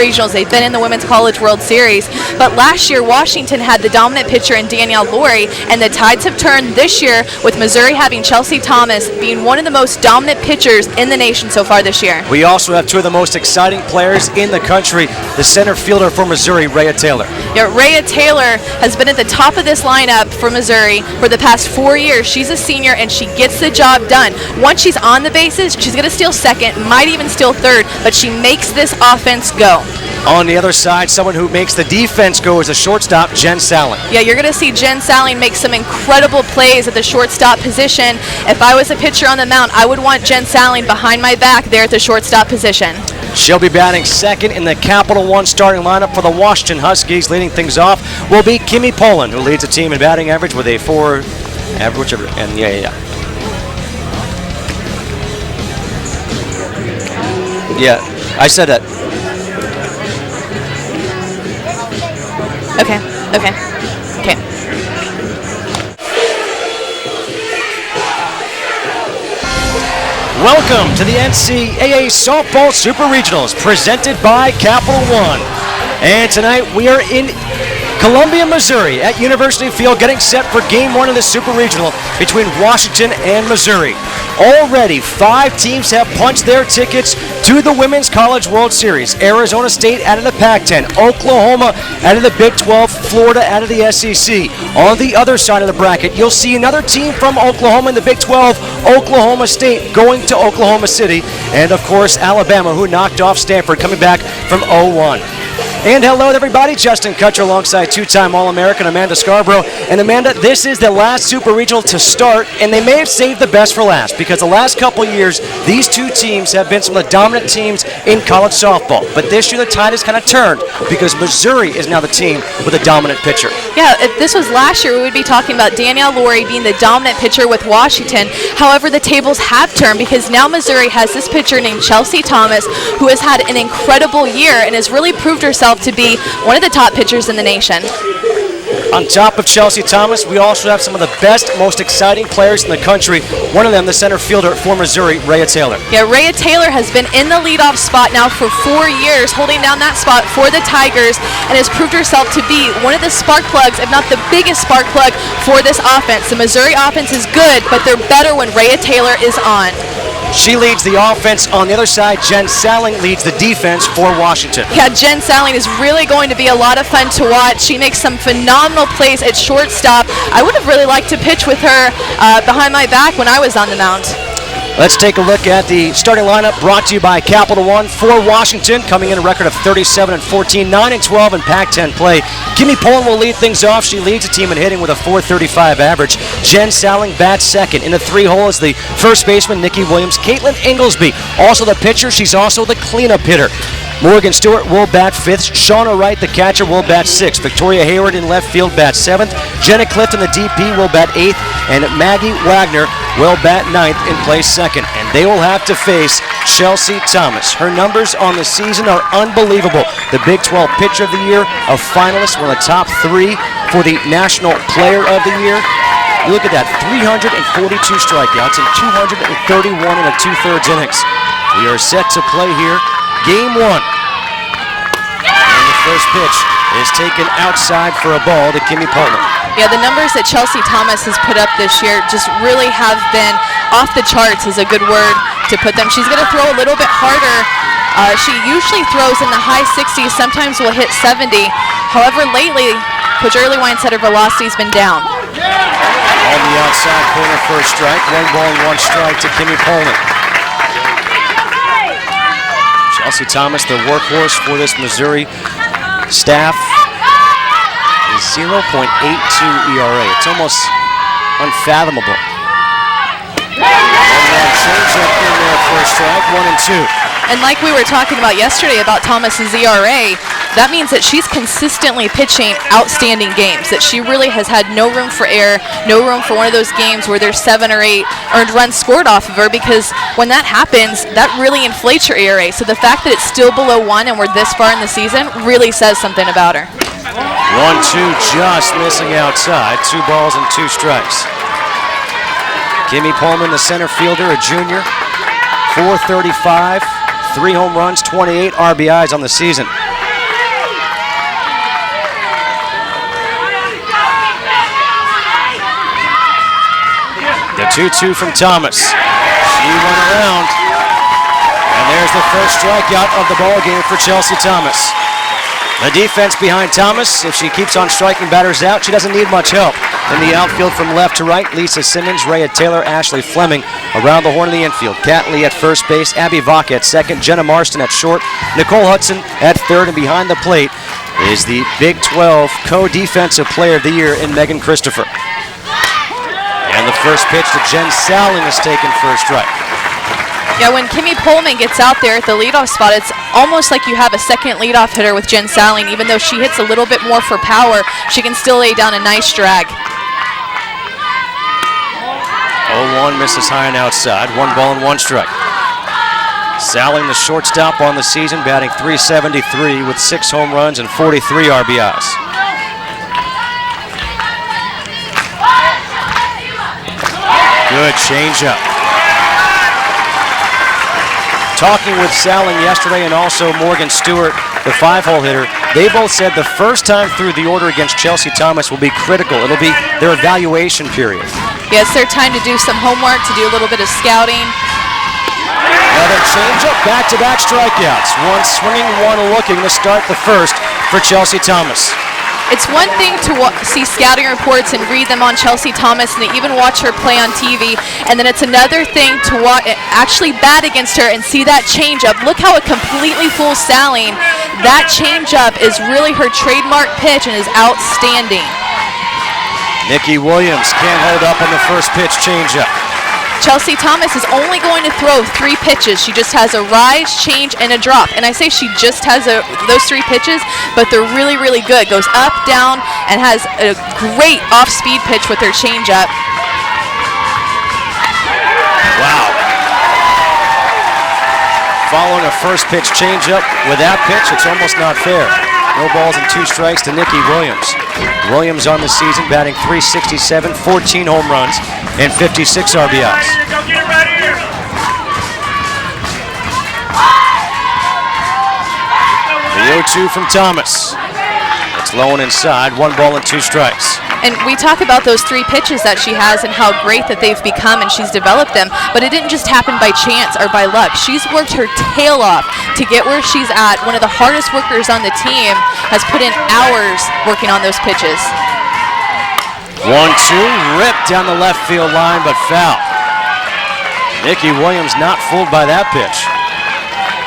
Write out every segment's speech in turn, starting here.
regionals. They've been in the Women's College World Series. But last year, Washington had the dominant pitcher in Danielle Laurie, and the tides have turned this year with Missouri having Chelsea Thomas being one of the most dominant pitchers in the nation so far this year. We also have two of the most exciting players in the country, the center fielder for Missouri, Rhea Taylor. Yeah, Rhea Taylor has been at the top of this lineup for Missouri for the past 4 years. She's a senior, and she gets the job done. Once she's on the bases, she's going to steal second, might even steal third, but she makes this offense go. On the other side, someone who makes the defense go is a shortstop, Jen Salling. Yeah, you're going to see Jen Salling make some incredible plays at the shortstop position. If I was a pitcher on the mound, I would want Jen Salling behind my back there at the shortstop position. She'll be batting second in the Capital One starting lineup for the Washington Huskies. Leading things off will be Kimmy Poland, who leads the team in batting average with a 4 average. And yeah, I said that. Okay. Welcome to the NCAA Softball Super Regionals, presented by Capital One. And tonight we are in Columbia, Missouri at University Field, getting set for Game 1 of the Super Regional between Washington and Missouri. Already, 5 teams have punched their tickets to the Women's College World Series. Arizona State out of the Pac-10, Oklahoma out of the Big 12, Florida out of the SEC. On the other side of the bracket, you'll see another team from Oklahoma in the Big 12, Oklahoma State, going to Oklahoma City. And, of course, Alabama, who knocked off Stanford, coming back from 0-1. And hello, everybody. Justin Kutcher alongside two-time All-American Amanda Scarborough. And Amanda, this is the last Super Regional to start, and they may have saved the best for last because the last couple years, these two teams have been some of the dominant teams in college softball. But this year, the tide has kind of turned because Missouri is now the team with a dominant pitcher. Yeah, if this was last year, we would be talking about Danielle Laurie being the dominant pitcher with Washington. However, the tables have turned because now Missouri has this pitcher named Chelsea Thomas, who has had an incredible year and has really proved herself to be one of the top pitchers in the nation. On top of Chelsea Thomas, we also have some of the best, most exciting players in the country. One of them, the center fielder for Missouri, Rhea Taylor. Yeah, Rhea Taylor has been in the leadoff spot now for 4 years, holding down that spot for the Tigers, and has proved herself to be one of the spark plugs, if not the biggest spark plug for this offense. The Missouri offense is good, but they're better when Rhea Taylor is on. She leads the offense. On the other side, Jen Salling leads the defense for Washington. Yeah, Jen Salling is really going to be a lot of fun to watch. She makes some phenomenal plays at shortstop. I would have really liked to pitch with her behind my back when I was on the mound. Let's take a look at the starting lineup brought to you by Capital One for Washington, coming in a record of 37-14, 9-12 in Pac-10 play. Kimmy Poland will lead things off. She leads the team in hitting with a .435 average. Jen Salling bats second. In the 3-hole is the first baseman, Nikki Williams. Caitlin Inglesby, also the pitcher. She's also the cleanup hitter. Morgan Stewart will bat 5th. Shauna Wright, the catcher, will bat 6th. Victoria Hayward in left field bats 7th. Jenna Clifton, the DP, will bat 8th. And Maggie Wagner will bat 9th and play 2nd. And they will have to face Chelsea Thomas. Her numbers on the season are unbelievable. The Big 12 Pitcher of the Year, a finalist, one of the top 3 for the National Player of the Year. You look at that, 342 strikeouts and 231 and a 2/3 innings. We are set to play here. Game 1. And the first pitch is taken outside for a ball to Kimmy Poland. Yeah, the numbers that Chelsea Thomas has put up this year just really have been off the charts, is a good word to put them. She's going to throw a little bit harder. She usually throws in the high 60s, sometimes will hit 70. However, lately, Coach Earlywine said her velocity's been down. On the outside corner for a strike. 1 ball and 1 strike to Kimmy Poland. Chelsea Thomas, the workhorse for this Missouri staff, is 0.82 ERA. It's almost unfathomable. Change up in there for a strike, 1 and 2. And like we were talking about yesterday about Thomas's ERA, that means that she's consistently pitching outstanding games, that she really has had no room for error, no room for one of those games where there's 7 or 8 earned runs scored off of her, because when that happens, that really inflates your ERA. So the fact that it's still below 1 and we're this far in the season really says something about her. 1-2 just missing outside. 2 balls and 2 strikes. Kimmy Poland, the center fielder, a junior, .435, 3 home runs, 28 RBIs on the season. The 2-2 from Thomas. She went around. And there's the first strikeout of the ball game for Chelsea Thomas. The defense behind Thomas, if she keeps on striking batters out, she doesn't need much help. In the outfield from left to right, Lisa Simmons, Rhea Taylor, Ashley Fleming around the horn of the infield. Kat Lee at first base, Abby Vach at second, Jenna Marston at short, Nicole Hudson at third, and behind the plate is the Big 12 Co-Defensive Player of the Year in Megan Christopher. And the first pitch to Jen Salling is taken for a strike. Yeah, when Kimmy Pullman gets out there at the leadoff spot, it's almost like you have a second leadoff hitter with Jen Salling. Even though she hits a little bit more for power, she can still lay down a nice drag. 0-1 misses high and outside. 1 ball and 1 strike. Salling, the shortstop on the season, batting .373 with 6 home runs and 43 RBIs. Good changeup. Talking with Salling yesterday and also Morgan Stewart, the 5-hole hitter, they both said the first time through the order against Chelsea Thomas will be critical. It'll be their evaluation period. Yeah, it's their time to do some homework, to do a little bit of scouting. Another changeup, back-to-back strikeouts. One swinging, one looking to start the first for Chelsea Thomas. It's one thing to see scouting reports and read them on Chelsea Thomas and to even watch her play on TV, and then it's another thing to actually bat against her and see that changeup. Look how it completely fools Salling. That changeup is really her trademark pitch and is outstanding. Nikki Williams can't hold up on the first pitch changeup. Chelsea Thomas is only going to throw 3 pitches. She just has a rise, change, and a drop. And I say she just has those 3 pitches, but they're really, really good. Goes up, down, and has a great off-speed pitch with her changeup. Wow. Following a first pitch changeup with that pitch, it's almost not fair. No balls and 2 strikes to Nikki Williams. Williams on the season batting .367, 14 home runs, and 56 RBIs. The 0-2 from Thomas. It's low and inside, 1 ball and 2 strikes. And we talk about those 3 pitches that she has and how great that they've become and she's developed them, but it didn't just happen by chance or by luck. She's worked her tail off to get where she's at. One of the hardest workers on the team has put in hours working on those pitches. 1-2, ripped down the left field line, but foul. Nikki Williams not fooled by that pitch.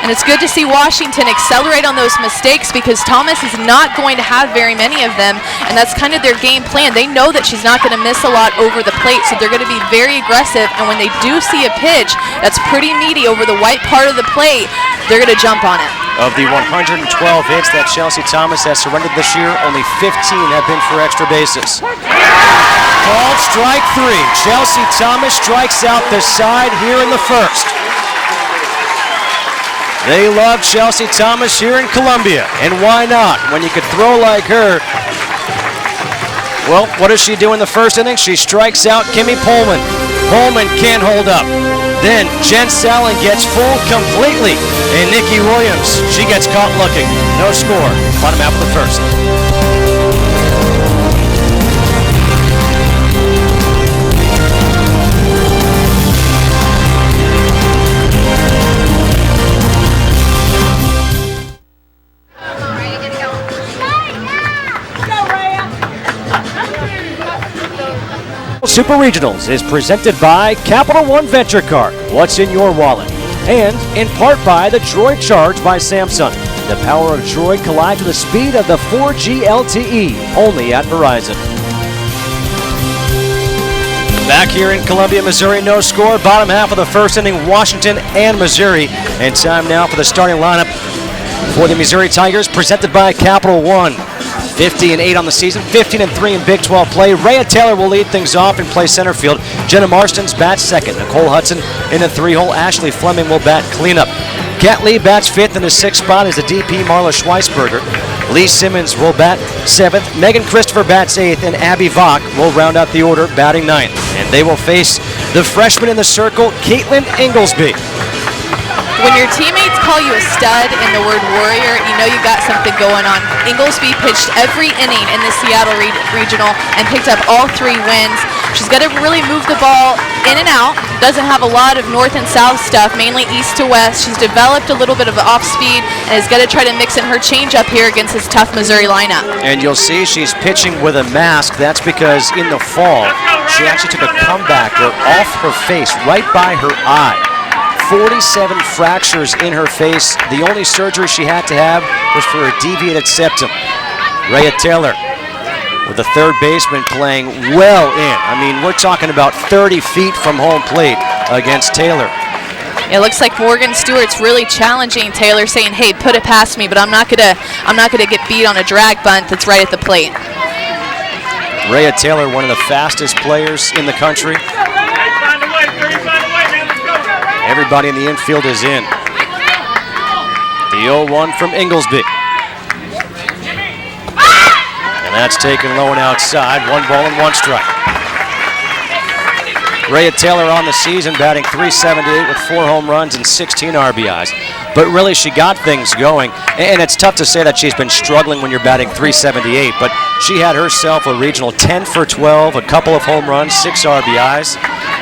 And it's good to see Washington accelerate on those mistakes because Thomas is not going to have very many of them, and that's kind of their game plan. They know that she's not going to miss a lot over the plate, so they're going to be very aggressive, and when they do see a pitch that's pretty meaty over the white part of the plate, they're going to jump on it. Of the 112 hits that Chelsea Thomas has surrendered this year, only 15 have been for extra bases. Called strike 3. Chelsea Thomas strikes out the side here in the first. They love Chelsea Thomas here in Columbia, and why not? When you could throw like her. Well, what does she do in the first inning? She strikes out Kimmy Pullman. Pullman can't hold up. Then Jen Salling gets fooled completely, and Nikki Williams, she gets caught looking. No score. Bottom half of the first. Super Regionals is presented by Capital One Venture Card. What's in your wallet? And in part by the Droid Charge by Samsung. The power of Droid collides with the speed of the 4G LTE, only at Verizon. Back here in Columbia, Missouri, no score. Bottom half of the first inning, Washington and Missouri. And time now for the starting lineup for the Missouri Tigers, presented by Capital One. 50-8 on the season, 15-3 in Big 12 play. Rhea Taylor will lead things off and play center field. Jenna Marston's bats second. Nicole Hudson in the 3-hole. Ashley Fleming will bat cleanup. Kat Lee bats 5th in the 6th spot as the DP Marla Schweisberger. Lee Simmons will bat 7th. Megan Christopher bats 8th, and Abby Vach will round out the order, batting 9th. And they will face the freshman in the circle, Caitlin Inglesby. When your teammates call you a stud in the word warrior, you know you got something going on. Inglesby pitched every inning in the Seattle Regional and picked up all 3 wins. She's got to really move the ball in and out. Doesn't have a lot of north and south stuff, mainly east to west. She's developed a little bit of off speed and has got to try to mix in her changeup here against this tough Missouri lineup. And you'll see she's pitching with a mask. That's because in the fall, she actually took a comebacker off her face, right by her eye. 47 fractures in her face. The only surgery she had to have was for a deviated septum. Rhea Taylor with the third baseman playing well in. I mean, we're talking about 30 feet from home plate against Taylor. It looks like Morgan Stewart's really challenging Taylor, saying, "Hey, put it past me, but I'm not gonna get beat on a drag bunt that's right at the plate." Rhea Taylor, one of the fastest players in the country. Everybody in the infield is in. The 0-1 from Inglesby. And that's taken low and outside. 1 ball and 1 strike. Rhea Taylor on the season batting .378 with 4 home runs and 16 RBIs. But really, she got things going. And it's tough to say that she's been struggling when you're batting .378, but she had herself a regional 10 for 12, a couple of home runs, 6 RBIs,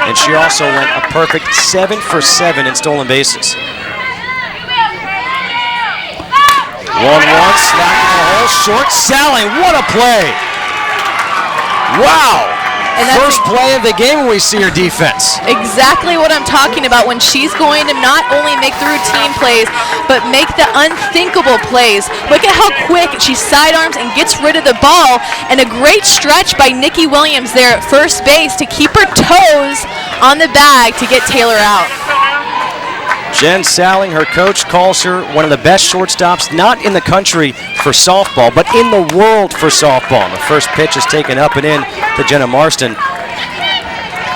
and she also went a perfect 7 for 7 in stolen bases. 1-1, slacking the hole, short, Salling, what a play! Wow! And First play of the game when we see her defense. Exactly what I'm talking about, when she's going to not only make the routine plays, but make the unthinkable plays. Look at how quick she sidearms and gets rid of the ball, and a great stretch by Nikki Williams there at first base to keep her toes on the bag to get Taylor out. Jen Salling, her coach, calls her one of the best shortstops, not in the country for softball, but in the world for softball. The first pitch is taken up and in to Jenna Marston.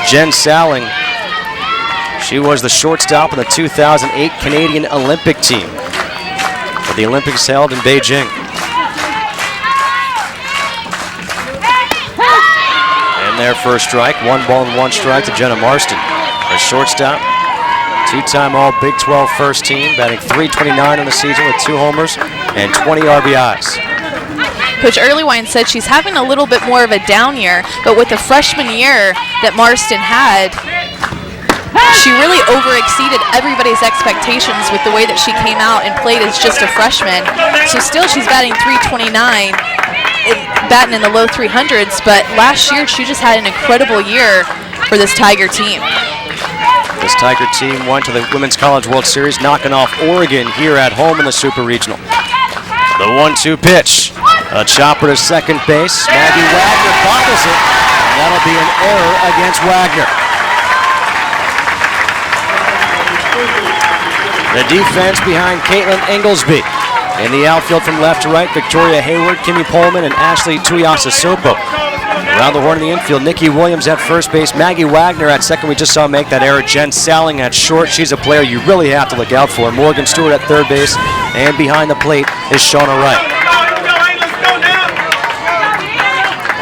Jen Salling, she was the shortstop on the 2008 Canadian Olympic team for the Olympics held in Beijing. And their first strike, 1 ball and 1 strike to Jenna Marston. Her shortstop, 2-time All Big 12 first team, batting .329 on the season with 2 homers and 20 RBIs. Coach Earlywine said she's having a little bit more of a down year, but with the freshman year that Marston had, she really overexceeded everybody's expectations with the way that she came out and played as just a freshman. So still she's batting .329, batting in the low 300s, but last year she just had an incredible year for this Tiger team. This Tiger team went to the Women's College World Series, knocking off Oregon here at home in the Super Regional. The 1-2 pitch. A chopper to second base. Maggie Wagner bobbles it, and that'll be an error against Wagner. The defense behind Caitlin Inglesby. In the outfield from left to right, Victoria Hayward, Kimmy Pullman, and Ashley Tuiasosopo. Around the horn in the infield, Nikki Williams at first base, Maggie Wagner at second. We just saw make that error. Jen Salling at short. She's a player you really have to look out for. Morgan Stewart at third base, and behind the plate is Shauna Wright.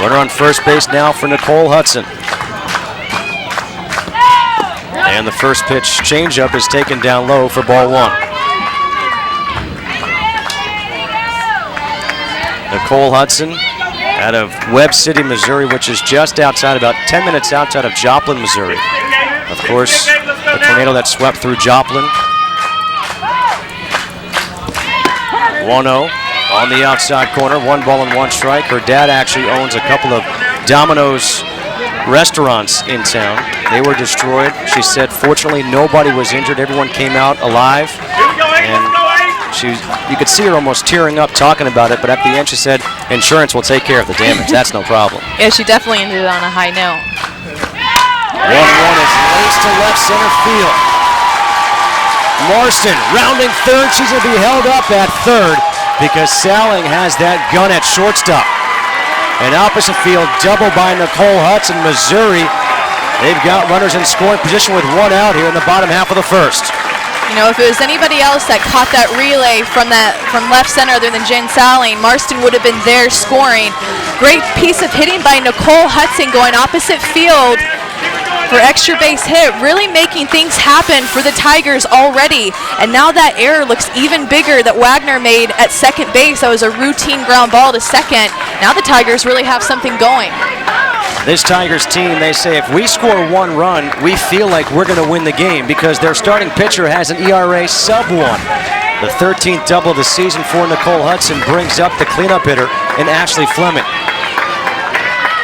Runner on first base now for Nicole Hudson. And the first pitch changeup is taken down low for ball 1. Nicole Hudson out of Webb City, Missouri, which is just outside, about 10 minutes outside of Joplin, Missouri. Of course, the tornado that swept through Joplin. 1-0 on the outside corner, 1 ball and 1 strike. Her dad actually owns a couple of Domino's restaurants in town. They were destroyed. She said, fortunately, nobody was injured. Everyone came out alive. And you could see her almost tearing up talking about it, but at the end she said, insurance will take care of the damage. That's no problem. Yeah, she definitely ended on a high note. 1-1 is laced to left center field. Marston rounding third. She's going to be held up at third because Salling has that gun at shortstop. An opposite field double by Nicole Hudson, Missouri. They've got runners in scoring position with 1 out here in the bottom half of the first. You know, if it was anybody else that caught that relay from left center other than Jen Salling, Marston would have been there scoring. Great piece of hitting by Nicole Hudson going opposite field for extra base hit, really making things happen for the Tigers already. And now that error looks even bigger that Wagner made at second base. That was a routine ground ball to second. Now the Tigers really have something going. This Tigers team, they say if we score 1 run, we feel like we're going to win the game because their starting pitcher has an ERA sub 1. The 13th double of the season for Nicole Hudson brings up the cleanup hitter in Ashley Fleming.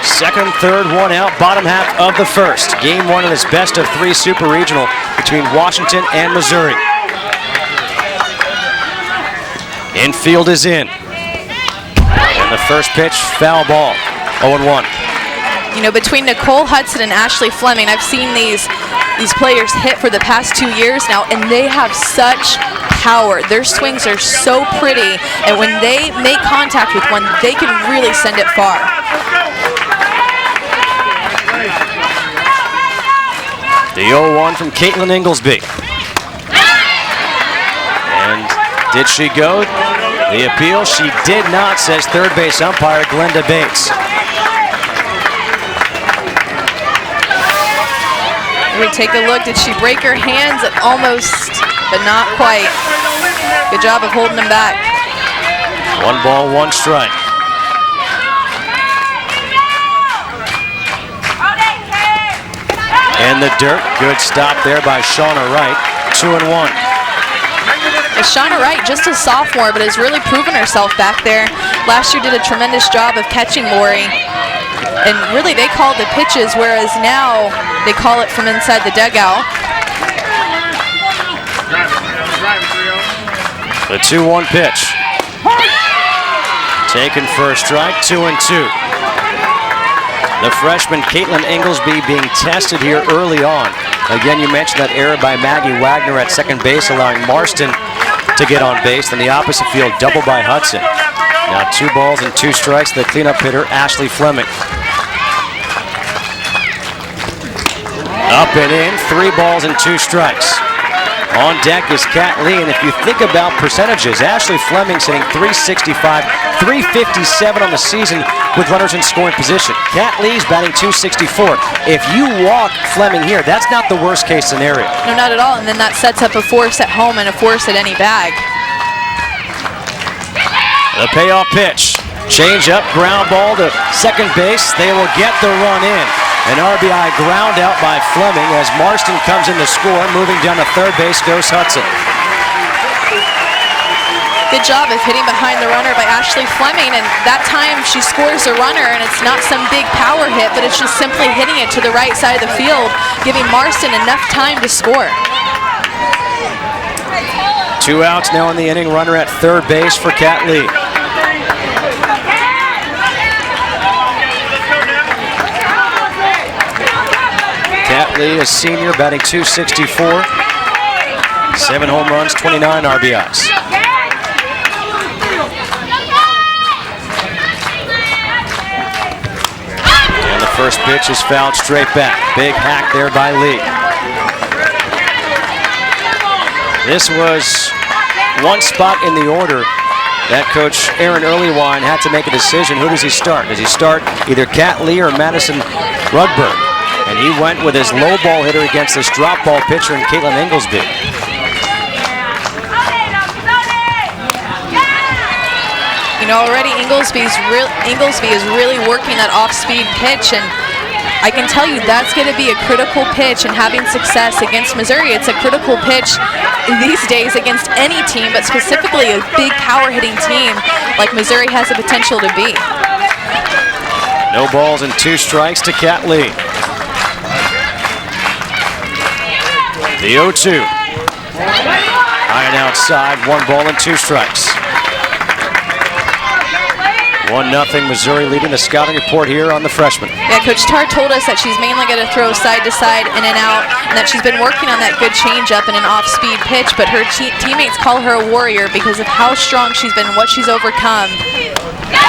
Second, third, one out, bottom half of the first. Game 1 of this best of 3 Super Regional between Washington and Missouri. Infield is in. And the first pitch, foul ball, 0-1. You know, between Nicole Hudson and Ashley Fleming, I've seen these players hit for the past 2 years now, and they have such power. Their swings are so pretty, and when they make contact with one, they can really send it far. The 0-1 from Caitlin Inglesby. And did she go? The appeal, she did not, says third base umpire Glenda Bates. We take a look. Did she break her hands? Almost, but not quite. Good job of holding them back. 1 ball, 1 strike. In the dirt. Good stop there by Shauna Wright. 2-1. Shauna Wright, just a sophomore, but has really proven herself back there. Last year did a tremendous job of catching Lori. And really, they call the pitches, whereas now they call it from inside the dugout. The 2-1 pitch. Taken for a strike, 2-2. The freshman Caitlin Inglesby being tested here early on. Again, you mentioned that error by Maggie Wagner at second base, allowing Marston to get on base. Then the opposite field, double by Hudson. Now 2 balls and 2 strikes to the cleanup hitter, Ashley Fleming. Up and in, 3 balls and 2 strikes. On deck is Kat Lee, and if you think about percentages, Ashley Fleming's hitting .365, .357 on the season with runners in scoring position. Kat Lee's batting .264. If you walk Fleming here, that's not the worst case scenario. No, not at all, and then that sets up a force at home and a force at any bag. The payoff pitch. Change up, ground ball to second base. They will get the run in. An RBI ground out by Fleming as Marston comes in to score. Moving down to third base goes Hudson. Good job of hitting behind the runner by Ashley Fleming, and that time she scores a runner, and it's not some big power hit, but it's just simply hitting it to the right side of the field, giving Marston enough time to score. 2 outs now in the inning. Runner at third base for Kat Lee. Kat Lee, a senior, batting .264. 7 home runs, 29 RBIs. And the first pitch is fouled straight back. Big hack there by Lee. This was one spot in the order that Coach Aaron Earlywine had to make a decision. Who does he start? Does he start either Kat Lee or Madison Rugberg? And he went with his low ball hitter against this drop ball pitcher in Caitlin Inglesby. You know, already Inglesby is really working that off-speed pitch, and I can tell you that's going to be a critical pitch, and having success against Missouri, it's a critical pitch these days against any team, but specifically a big power-hitting team like Missouri has the potential to be. No balls and 2 strikes to Kat Lee. The 0-2. High and outside, 1 ball and 2 strikes. 1-0 Missouri leading the scouting report here on the freshman. Yeah, Coach Tarr told us that she's mainly going to throw side to side, in and out, and that she's been working on that good changeup and an off-speed pitch, but her teammates call her a warrior because of how strong she's been and what she's overcome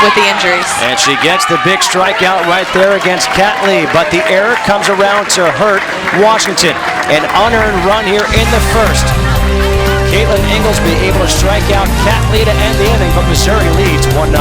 with the injuries. And she gets the big strikeout right there against Kat Lee, but the error comes around to hurt Washington. An unearned run here in the first. Caitlin Inglesby able to strike out Kat Lee to end the inning, but Missouri leads 1-0.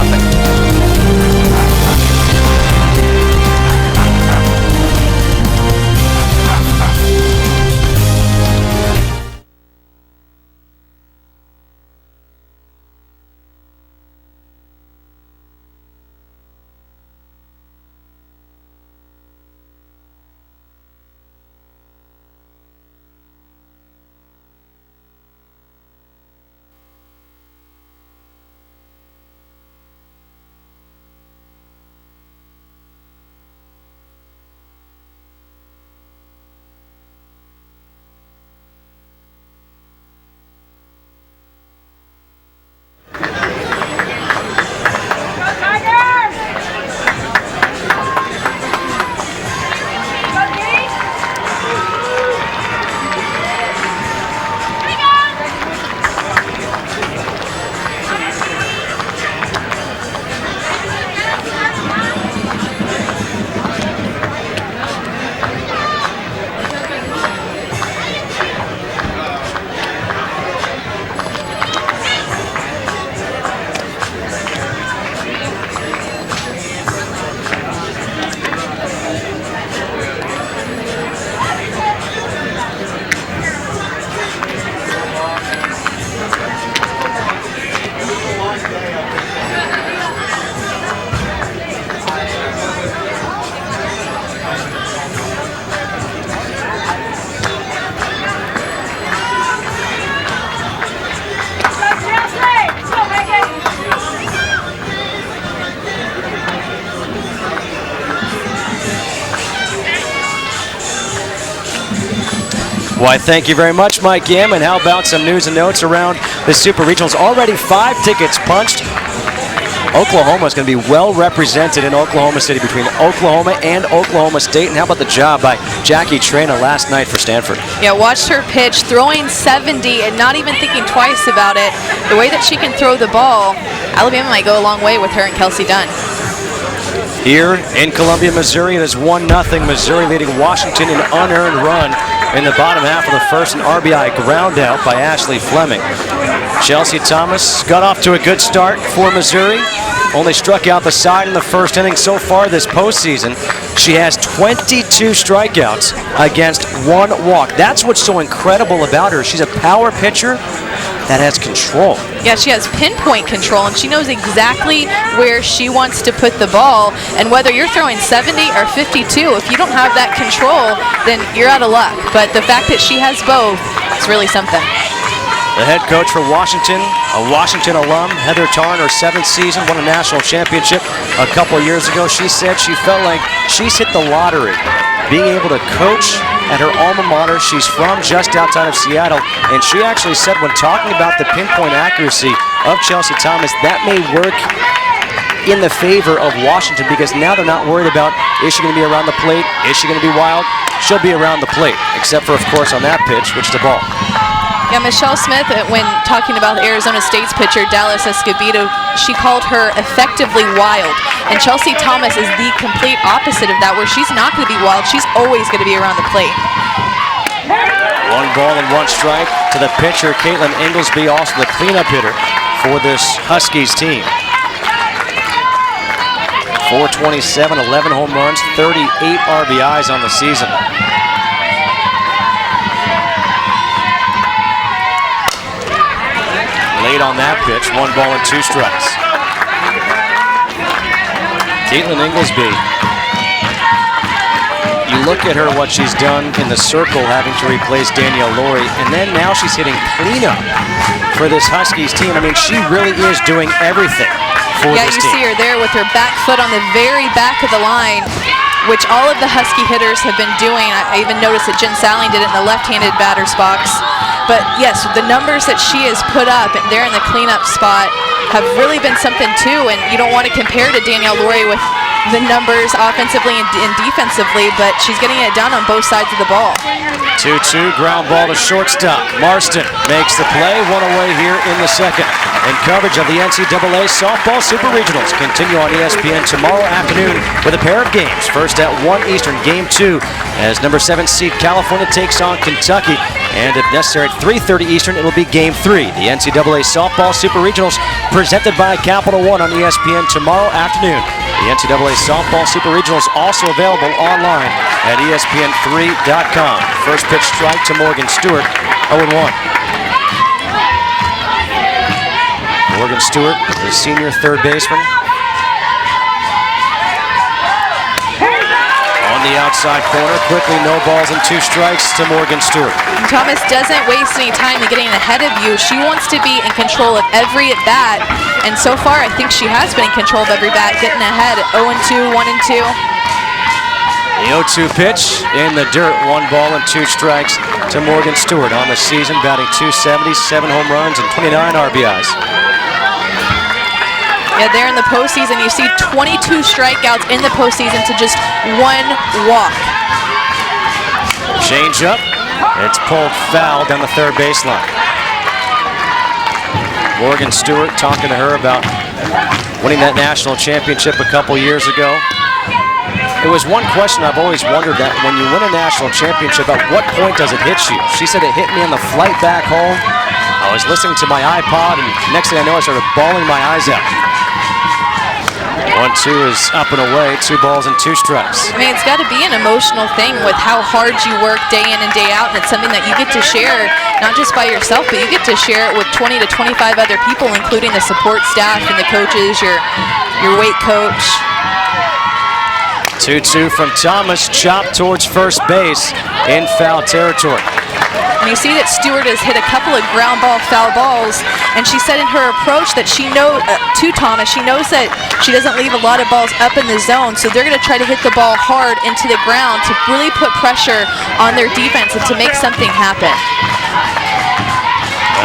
Why, thank you very much, Mike Yam. And how about some news and notes around the Super Regionals? Already 5 tickets punched. Oklahoma is going to be well represented in Oklahoma City between Oklahoma and Oklahoma State. And how about the job by Jackie Traina last night for Stanford? Yeah, watched her pitch, throwing 70 and not even thinking twice about it. The way that she can throw the ball, Alabama might go a long way with her and Kelsey Dunn. Here in Columbia, Missouri, it is 1-0. Missouri leading Washington in unearned run in the bottom half of the first, an RBI ground out by Ashley Fleming. Chelsea Thomas got off to a good start for Missouri. Only struck out the side in the first inning so far this postseason. She has 22 strikeouts against 1 walk. That's what's so incredible about her. She's a power pitcher that has control. Yeah, she has pinpoint control, and she knows exactly where she wants to put the ball. And whether you're throwing 70 or 52, if you don't have that control, then you're out of luck. But the fact that she has both is really something. The head coach for Washington, a Washington alum, Heather Tarn, her 7th season, won a national championship a couple years ago. She said she felt like she's hit the lottery, being able to coach at her alma mater. She's from just outside of Seattle, and she actually said when talking about the pinpoint accuracy of Chelsea Thomas, that may work in the favor of Washington because now they're not worried about, is she going to be around the plate? Is she going to be wild? She'll be around the plate, except for, of course, on that pitch, which is the ball. Yeah, Michelle Smith, when talking about Arizona State's pitcher, Dallas Escobedo, she called her effectively wild. And Chelsea Thomas is the complete opposite of that, where she's not going to be wild. She's always going to be around the plate. 1 ball and 1 strike to the pitcher, Caitlin Inglesby, also the cleanup hitter for this Huskies team. 427, 11 home runs, 38 RBIs on the season. Late on that pitch, 1 ball and 2 strikes. Caitlin Inglesby, you look at her, what she's done in the circle, having to replace Danielle Laurie, and then now she's hitting cleanup for this Huskies team. I mean, she really is doing everything for this team. Yeah, you see her there with her back foot on the very back of the line, which all of the Husky hitters have been doing. I even noticed that Jen Salling did it in the left-handed batter's box. But yes, the numbers that she has put up there in the cleanup spot have really been something too. And you don't want to compare to Danielle Laurie with the numbers offensively and defensively, but she's getting it done on both sides of the ball. 2-2, ground ball to shortstop. Marston makes the play, 1 away here in the second. And coverage of the NCAA Softball Super Regionals continue on ESPN tomorrow afternoon with a pair of games. First at 1 Eastern, Game 2, as number 7 seed California takes on Kentucky. And if necessary, at 3:30 Eastern, it'll be Game 3. The NCAA Softball Super Regionals presented by Capital One on ESPN tomorrow afternoon. The NCAA Softball Super Regionals also available online at ESPN3.com. First pitch strike to Morgan Stewart, 0-1. Morgan Stewart, the senior third baseman. On the outside corner, quickly, no balls and 2 strikes to Morgan Stewart. Thomas doesn't waste any time in getting ahead of you. She wants to be in control of every at-bat, and so far I think she has been in control of every bat, getting ahead at 0-2, 1-2. The 0-2 pitch in the dirt, 1 ball and 2 strikes to Morgan Stewart on the season, batting .270, 7 home runs and 29 RBIs. Yeah, there in the postseason, you see 22 strikeouts in the postseason to just 1 walk. Change up. It's pulled foul down the third baseline. Morgan Stewart talking to her about winning that national championship a couple years ago. It was one question I've always wondered, that when you win a national championship, at what point does it hit you? She said it hit me on the flight back home. I was listening to my iPod, and next thing I know, I started bawling my eyes out. 1-2 is up and away, 2 balls and 2 strikes. I mean, it's got to be an emotional thing with how hard you work day in and day out, and it's something that you get to share, not just by yourself, but you get to share it with 20 to 25 other people, including the support staff and the coaches, your weight coach. 2-2 from Thomas, chopped towards first base in foul territory. And you see that Stewart has hit a couple of ground ball foul balls, and she said in her approach that she knows, to Thomas, she knows that she doesn't leave a lot of balls up in the zone, so they're going to try to hit the ball hard into the ground to really put pressure on their defense and to make something happen.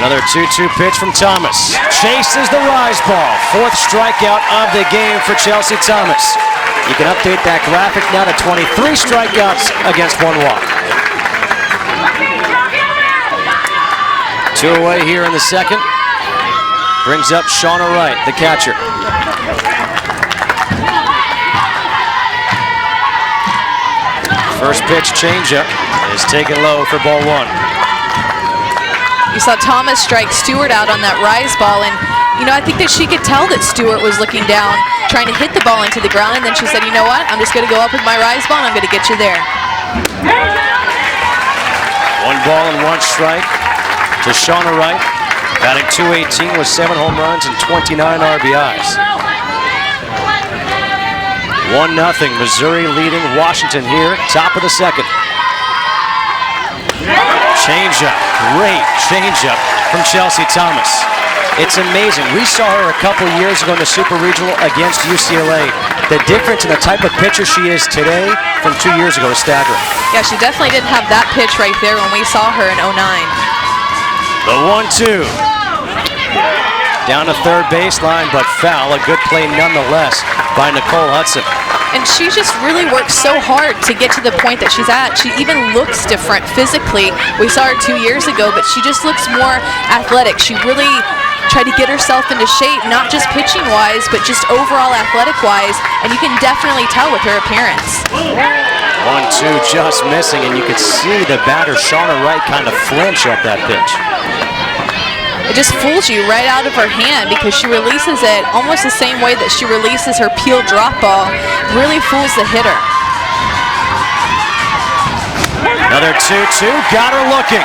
Another 2-2 pitch from Thomas. Chases the rise ball. 4th strikeout of the game for Chelsea Thomas. You can update that graphic now to 23 strikeouts against 1 walk. 2 away here in the second. Brings up Shauna Wright, the catcher. First pitch changeup is taken low for ball 1. You saw Thomas strike Stewart out on that rise ball, and I think that she could tell that Stewart was looking down, trying to hit the ball into the ground, and then she said, you know what, I'm just going to go up with my rise ball and I'm going to get you there. 1 ball and 1 strike to Shauna Wright, batting .218 with 7 home runs and 29 RBIs. 1-0, Missouri leading Washington here, top of the second. Changeup, great changeup from Chelsea Thomas. It's amazing. We saw her a couple years ago in the Super Regional against UCLA. The difference in the type of pitcher she is today from 2 years ago is staggering. Yeah, she definitely didn't have that pitch right there when we saw her in 09. The 1-2. Down to third baseline, but foul. A good play nonetheless by Nicole Hudson. And she just really works so hard to get to the point that she's at. She even looks different physically. We saw her 2 years ago, but she just looks more athletic. She really tried to get herself into shape, not just pitching-wise, but just overall athletic-wise, and you can definitely tell with her appearance. 1-2 just missing, and you could see the batter, Shauna Wright, kind of flinch at that pitch. It just fools you right out of her hand because she releases it almost the same way that she releases her peel drop ball. Really fools the hitter. Another 2-2, got her looking.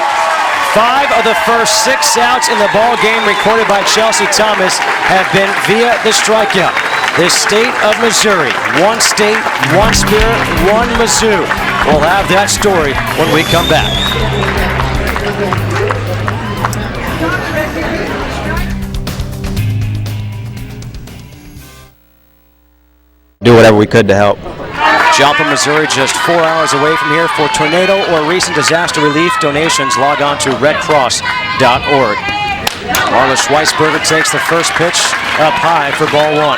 5 of the first 6 outs in the ball game recorded by Chelsea Thomas have been via the strikeout. The state of Missouri, 1 state, 1 spirit, 1 Mizzou. We'll have that story when we come back. Do whatever we could to help. Joplin, Missouri, just 4 hours away from here. For tornado or recent disaster relief donations, log on to redcross.org. Marla Schweisberger takes the first pitch up high for ball 1.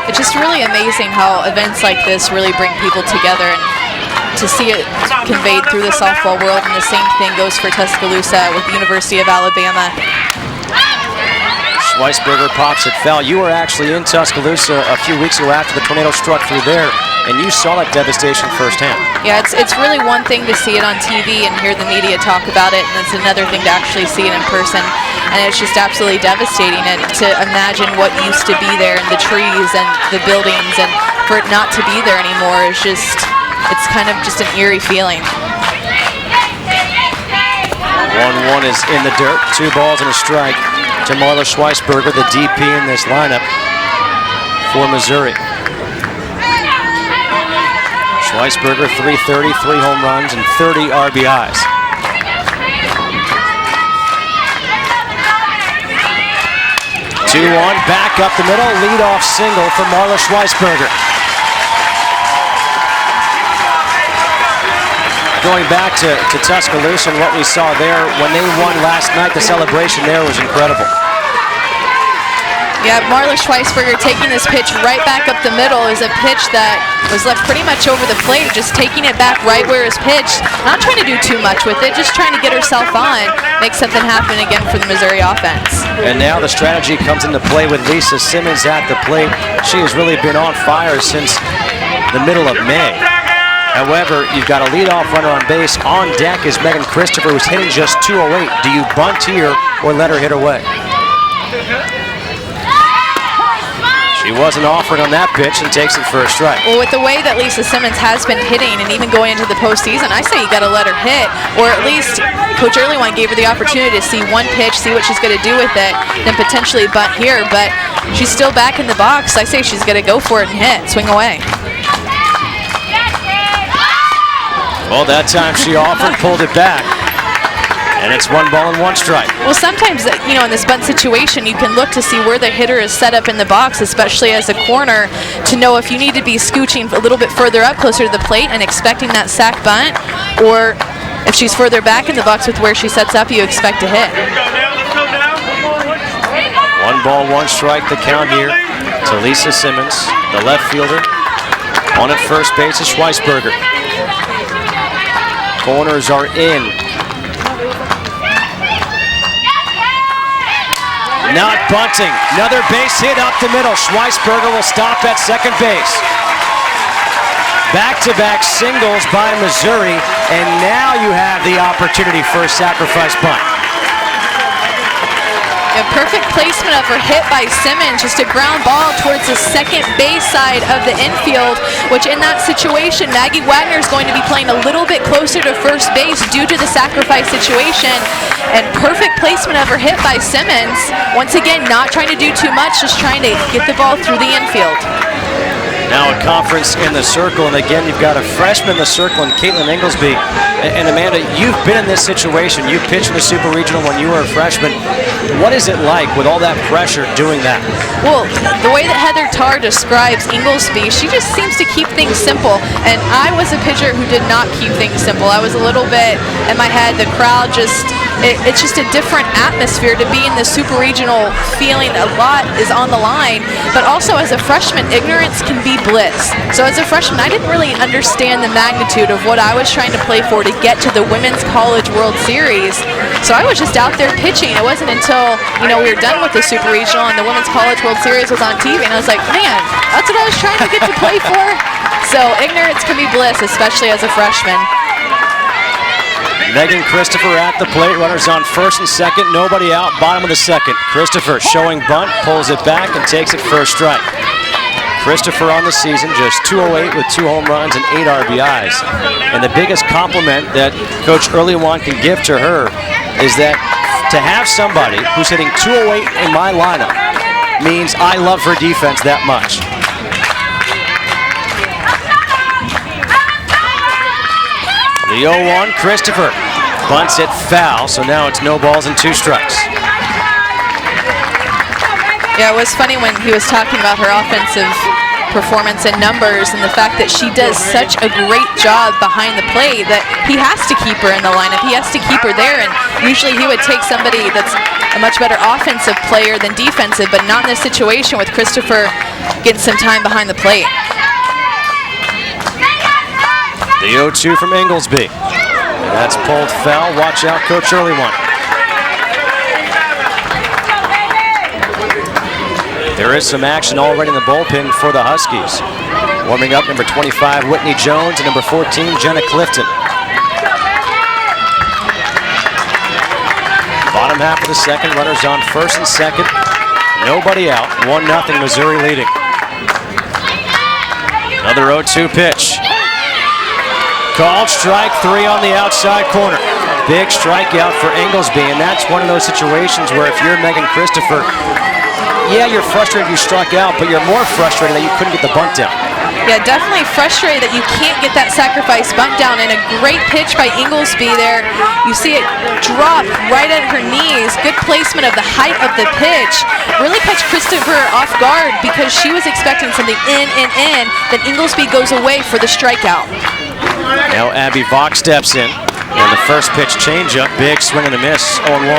It's just really amazing how events like this really bring people together, and to see it conveyed through the softball world, and the same thing goes for Tuscaloosa with the University of Alabama. Schweisberger pops it foul. You were actually in Tuscaloosa a few weeks ago after the tornado struck through there, and you saw that devastation firsthand. Yeah, it's really one thing to see it on TV and hear the media talk about it, and it's another thing to actually see it in person. And it's just absolutely devastating, and to imagine what used to be there, and the trees and the buildings, and for it not to be there anymore is just, it's kind of just an eerie feeling. 1-1 is in the dirt. 2 balls and a strike to Marla Schweisberger, the DP in this lineup for Missouri. Schweisberger, .330, 3 home runs, and 30 RBIs. Two-one, back up the middle, leadoff single for Marla Schweisberger. Going back to Tuscaloosa and what we saw there, when they won last night, the celebration there was incredible. Yeah, Marla Schweisberger taking this pitch right back up the middle is a pitch that was left pretty much over the plate, just taking it back right where it was pitched, not trying to do too much with it, just trying to get herself on, make something happen again for the Missouri offense. And now the strategy comes into play with Lisa Simmons at the plate. She has really been on fire since the middle of May. However, you've got a leadoff runner on base. On deck is Megan Christopher, who's hitting just .208. Do you bunt here or let her hit away? She wasn't offered on that pitch and takes it for a strike. Well, with the way that Lisa Simmons has been hitting and even going into the postseason, I say you got to let her hit, or at least Coach Earlywine gave her the opportunity to see one pitch, see what she's going to do with it, then potentially bunt here. But she's still back in the box. I say she's going to go for it and hit, swing away. Well, that time she offered, pulled it back. And it's 1 ball and 1 strike. Well, sometimes, in this bunt situation, you can look to see where the hitter is set up in the box, especially as a corner, to know if you need to be scooching a little bit further up, closer to the plate, and expecting that sac bunt, or if she's further back in the box with where she sets up, you expect to hit. 1 ball, 1 strike, the count here to Lisa Simmons, the left fielder. On at first base is Schweisberger. Corners are in. Not bunting. Another base hit up the middle. Schweisberger will stop at second base. Back-to-back singles by Missouri, and now you have the opportunity for a sacrifice bunt. A perfect placement of her hit by Simmons, just a ground ball towards the second base side of the infield, which in that situation, Maggie Wagner is going to be playing a little bit closer to first base due to the sacrifice situation. And perfect placement of her hit by Simmons. Once again, not trying to do too much, just trying to get the ball through the infield. Now a conference in the circle, and again, you've got a freshman in the circle in Caitlin Inglesby. And Amanda, you've been in this situation. You pitched in the Super Regional when you were a freshman. What is it like with all that pressure doing that? Well, the way that Heather Tarr describes Inglesby, she just seems to keep things simple. And I was a pitcher who did not keep things simple. I was a little bit in my head. The crowd just, it's just a different atmosphere to be in the Super Regional, feeling a lot is on the line. But also as a freshman, ignorance can be bliss. So as a freshman, I didn't really understand the magnitude of what I was trying to play for to get to the Women's College World Series. So I was just out there pitching. It wasn't until, we were done with the Super Regional and the Women's College World Series was on TV, and I was like, man, that's what I was trying to get to play for. So ignorance can be bliss, especially as a freshman. Megan Christopher at the plate, runners on first and second, nobody out, bottom of the second. Christopher showing bunt, pulls it back and takes it first strike. Christopher on the season, just 208 with 2 home runs and 8 RBIs. And the biggest compliment that Coach Earlywine can give to her is that to have somebody who's hitting 208 in my lineup means I love her defense that much. The 0-1, Christopher bunts it foul, so now it's no balls and 2 strikes. Yeah, it was funny when he was talking about her offensive performance and numbers and the fact that she does such a great job behind the plate that he has to keep her in the lineup. He has to keep her there, and usually he would take somebody that's a much better offensive player than defensive, but not in this situation with Christopher getting some time behind the plate. The 0-2 from Inglesby. And that's pulled foul. Watch out, Coach Earlywine. There is some action already in the bullpen for the Huskies. Warming up number 25, Whitney Jones, and number 14, Jenna Clifton. Bottom half of the second, runners on first and second. Nobody out, 1-0, Missouri leading. Another 0-2 pitch. Called strike 3 on the outside corner. Big strikeout for Inglesby, and that's one of those situations where if you're Megan Christopher, yeah, you're frustrated you struck out, but you're more frustrated that you couldn't get the bunt down. Yeah, definitely frustrated that you can't get that sacrifice bunt down, and a great pitch by Inglesby there. You see it drop right at her knees. Good placement of the height of the pitch. Really catch Christopher off guard because she was expecting something in. Then Inglesby goes away for the strikeout. Now Abby Vaughn steps in, and the first pitch changeup, big swing and a miss, 0-1.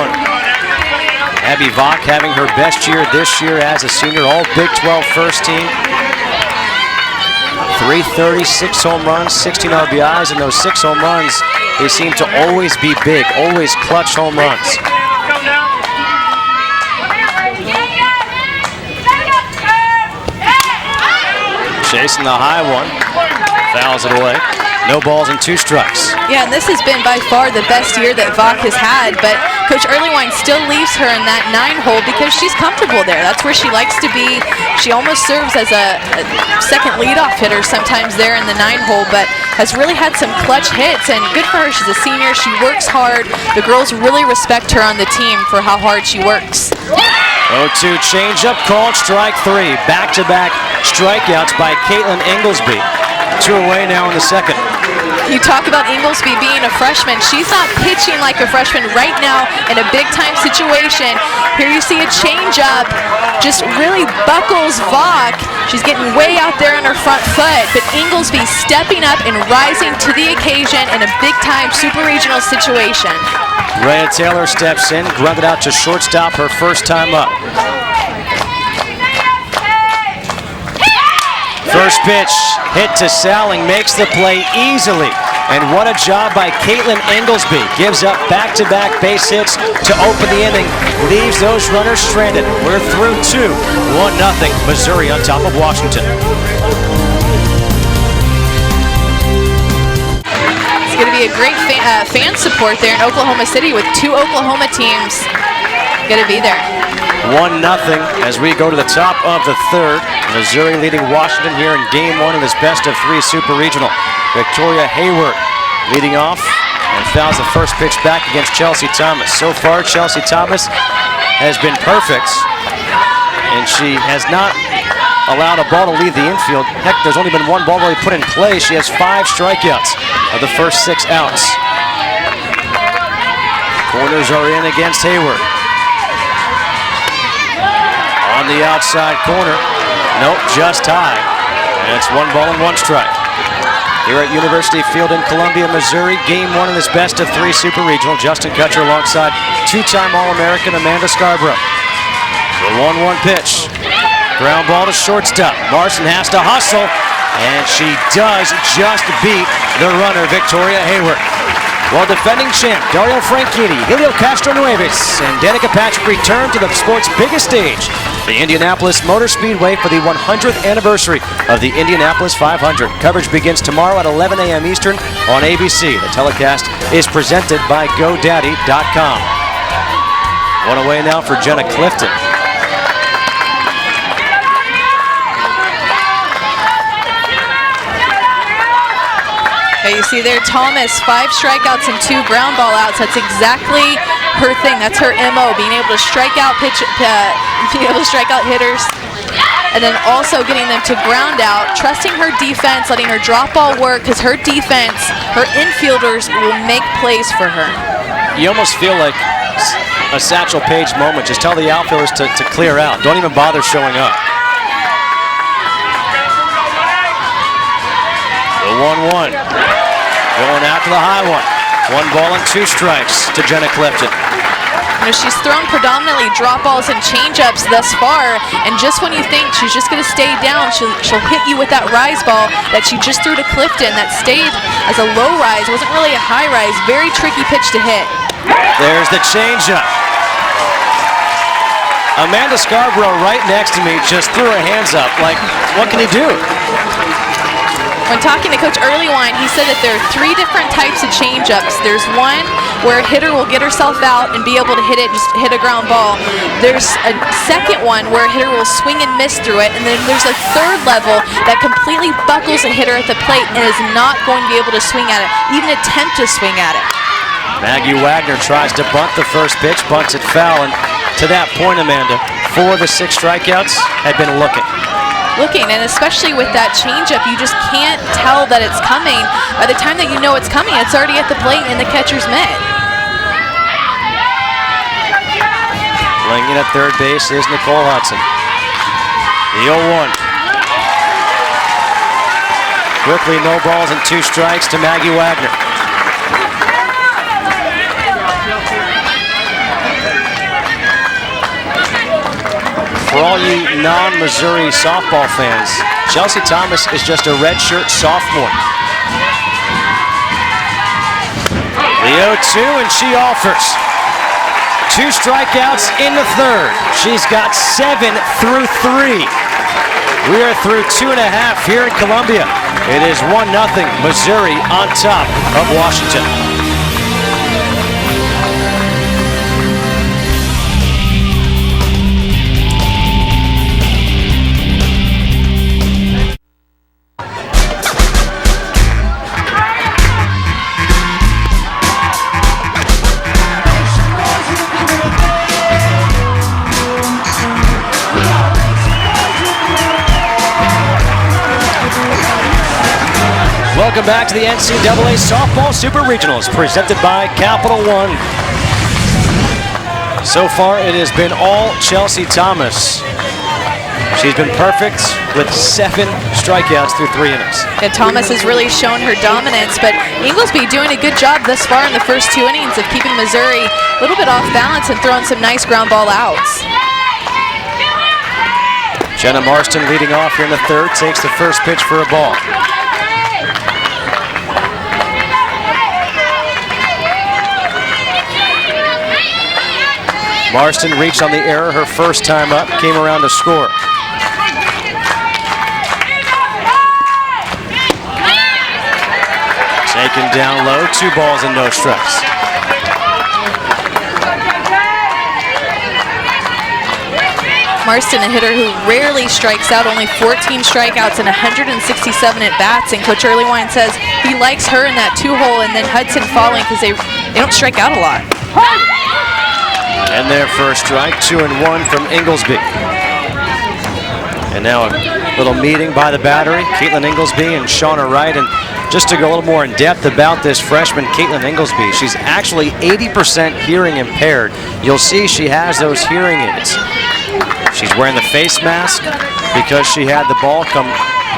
Abby Vaughn having her best year this year as a senior, all Big 12 first team. 330, 6 home runs, 16 RBIs, and those 6 home runs, they seem to always be big, always clutch home runs. Chasing the high one, fouls it away. No balls and 2 strikes. Yeah, and this has been by far the best year that Vaughn has had, but Coach Earlywine still leaves her in that 9-hole because she's comfortable there. That's where she likes to be. She almost serves as a second leadoff hitter sometimes there in the 9-hole, but has really had some clutch hits, and good for her. She's a senior. She works hard. The girls really respect her on the team for how hard she works. 0-2 changeup, called strike 3. Back-to-back strikeouts by Caitlin Inglesby. 2 away now in the second. You talk about Inglesby being a freshman. She's not pitching like a freshman right now in a big-time situation. Here you see a changeup, just really buckles Vaughn. She's getting way out there on her front foot, but Inglesby stepping up and rising to the occasion in a big-time super regional situation. Rhea Taylor steps in, grunted out to shortstop her first time up. First pitch, hit to Salling, makes the play easily. And what a job by Caitlin Inglesby. Gives up back-to-back base hits to open the inning. Leaves those runners stranded. We're through 2. 1-0, Missouri on top of Washington. It's going to be a great fan support there in Oklahoma City with 2 Oklahoma teams going to be there. 1-0 as we go to the top of the third. Missouri leading Washington here in game 1 of this best-of-3 Super Regional. Victoria Hayward leading off and fouls the first pitch back against Chelsea Thomas. So far, Chelsea Thomas has been perfect, and she has not allowed a ball to leave the infield. Heck, there's only been 1 ball really put in play. She has 5 strikeouts of the first 6 outs. Corners are in against Hayward. On the outside corner. Nope, just high. And it's 1 ball and 1 strike. Here at University Field in Columbia, Missouri, game 1 of this best-of-3 Super Regional. Justin Kutcher alongside 2-time All-American Amanda Scarborough. The 1-1 pitch. Ground ball to shortstop. Marson has to hustle, and she does just beat the runner, Victoria Hayward. While defending champ Dario Franchini, Helio Castronueves, and Danica Patrick return to the sport's biggest stage, the Indianapolis Motor Speedway, for the 100th anniversary of the Indianapolis 500. Coverage begins tomorrow at 11 a.m. Eastern on ABC. The telecast is presented by GoDaddy.com. 1 away now for Jenna Clifton. Okay, you see there, Thomas, 5 strikeouts and 2 ground ball outs. That's exactly her thing. That's her MO, being able to strike out hitters, and then also getting them to ground out, trusting her defense, letting her drop ball work, because her defense, her infielders will make plays for her. You almost feel like a Satchel Paige moment. Just tell the outfielders to clear out. Don't even bother showing up. The 1-1. Going after the high one. 1 ball and 2 strikes to Jenna Clifton. You know, she's thrown predominantly drop balls and changeups thus far, and just when you think she's just going to stay down, she'll hit you with that rise ball that she just threw to Clifton that stayed as a low rise. It wasn't really a high rise. Very tricky pitch to hit. There's the changeup. Amanda Scarborough right next to me just threw her hands up like, what can he do? When talking to Coach Earlywine, he said that there are 3 different types of changeups. There's one where a hitter will get herself out and be able to hit it, just hit a ground ball. There's a second one where a hitter will swing and miss through it, and then there's a third level that completely buckles a hitter at the plate and is not going to be able to swing at it, even attempt to swing at it. Maggie Wagner tries to bunt the first pitch, bunts it foul, and to that point, Amanda, 4 of the 6 strikeouts had been looking, and especially with that changeup, you just can't tell that it's coming. By the time that you know it's coming, it's already at the plate in the catcher's mitt. Playing in at third base is Nicole Hudson. The 0-1. Quickly, no balls and 2 strikes to Maggie Wagner. For all you non-Missouri softball fans, Chelsea Thomas is just a redshirt sophomore. The 0-2, and she offers. 2 strikeouts in the third. She's got 7 through 3. We are through 2.5 here in Columbia. It is 1-0 Missouri on top of Washington. Welcome back to the NCAA Softball Super Regionals presented by Capital One. So far, it has been all Chelsea Thomas. She's been perfect with 7 strikeouts through 3 innings. And Thomas has really shown her dominance, but Inglesby doing a good job thus far in the first 2 innings of keeping Missouri a little bit off balance and throwing some nice ground ball outs. Jenna Marston leading off here in the 3rd, takes the first pitch for a ball. Marston reached on the error her first time up, came around to score. Taken down low, 2 balls and no strikes. Marston, a hitter who rarely strikes out, only 14 strikeouts and 167 at-bats, and Coach Earlywine says he likes her in that 2-hole and then Hudson following because they don't strike out a lot. And their first strike, 2-1 from Inglesby. And now a little meeting by the battery, Caitlin Inglesby and Shauna Wright. And just to go a little more in depth about this freshman, Caitlin Inglesby, she's actually 80% hearing impaired. You'll see she has those hearing aids. She's wearing the face mask because she had the ball come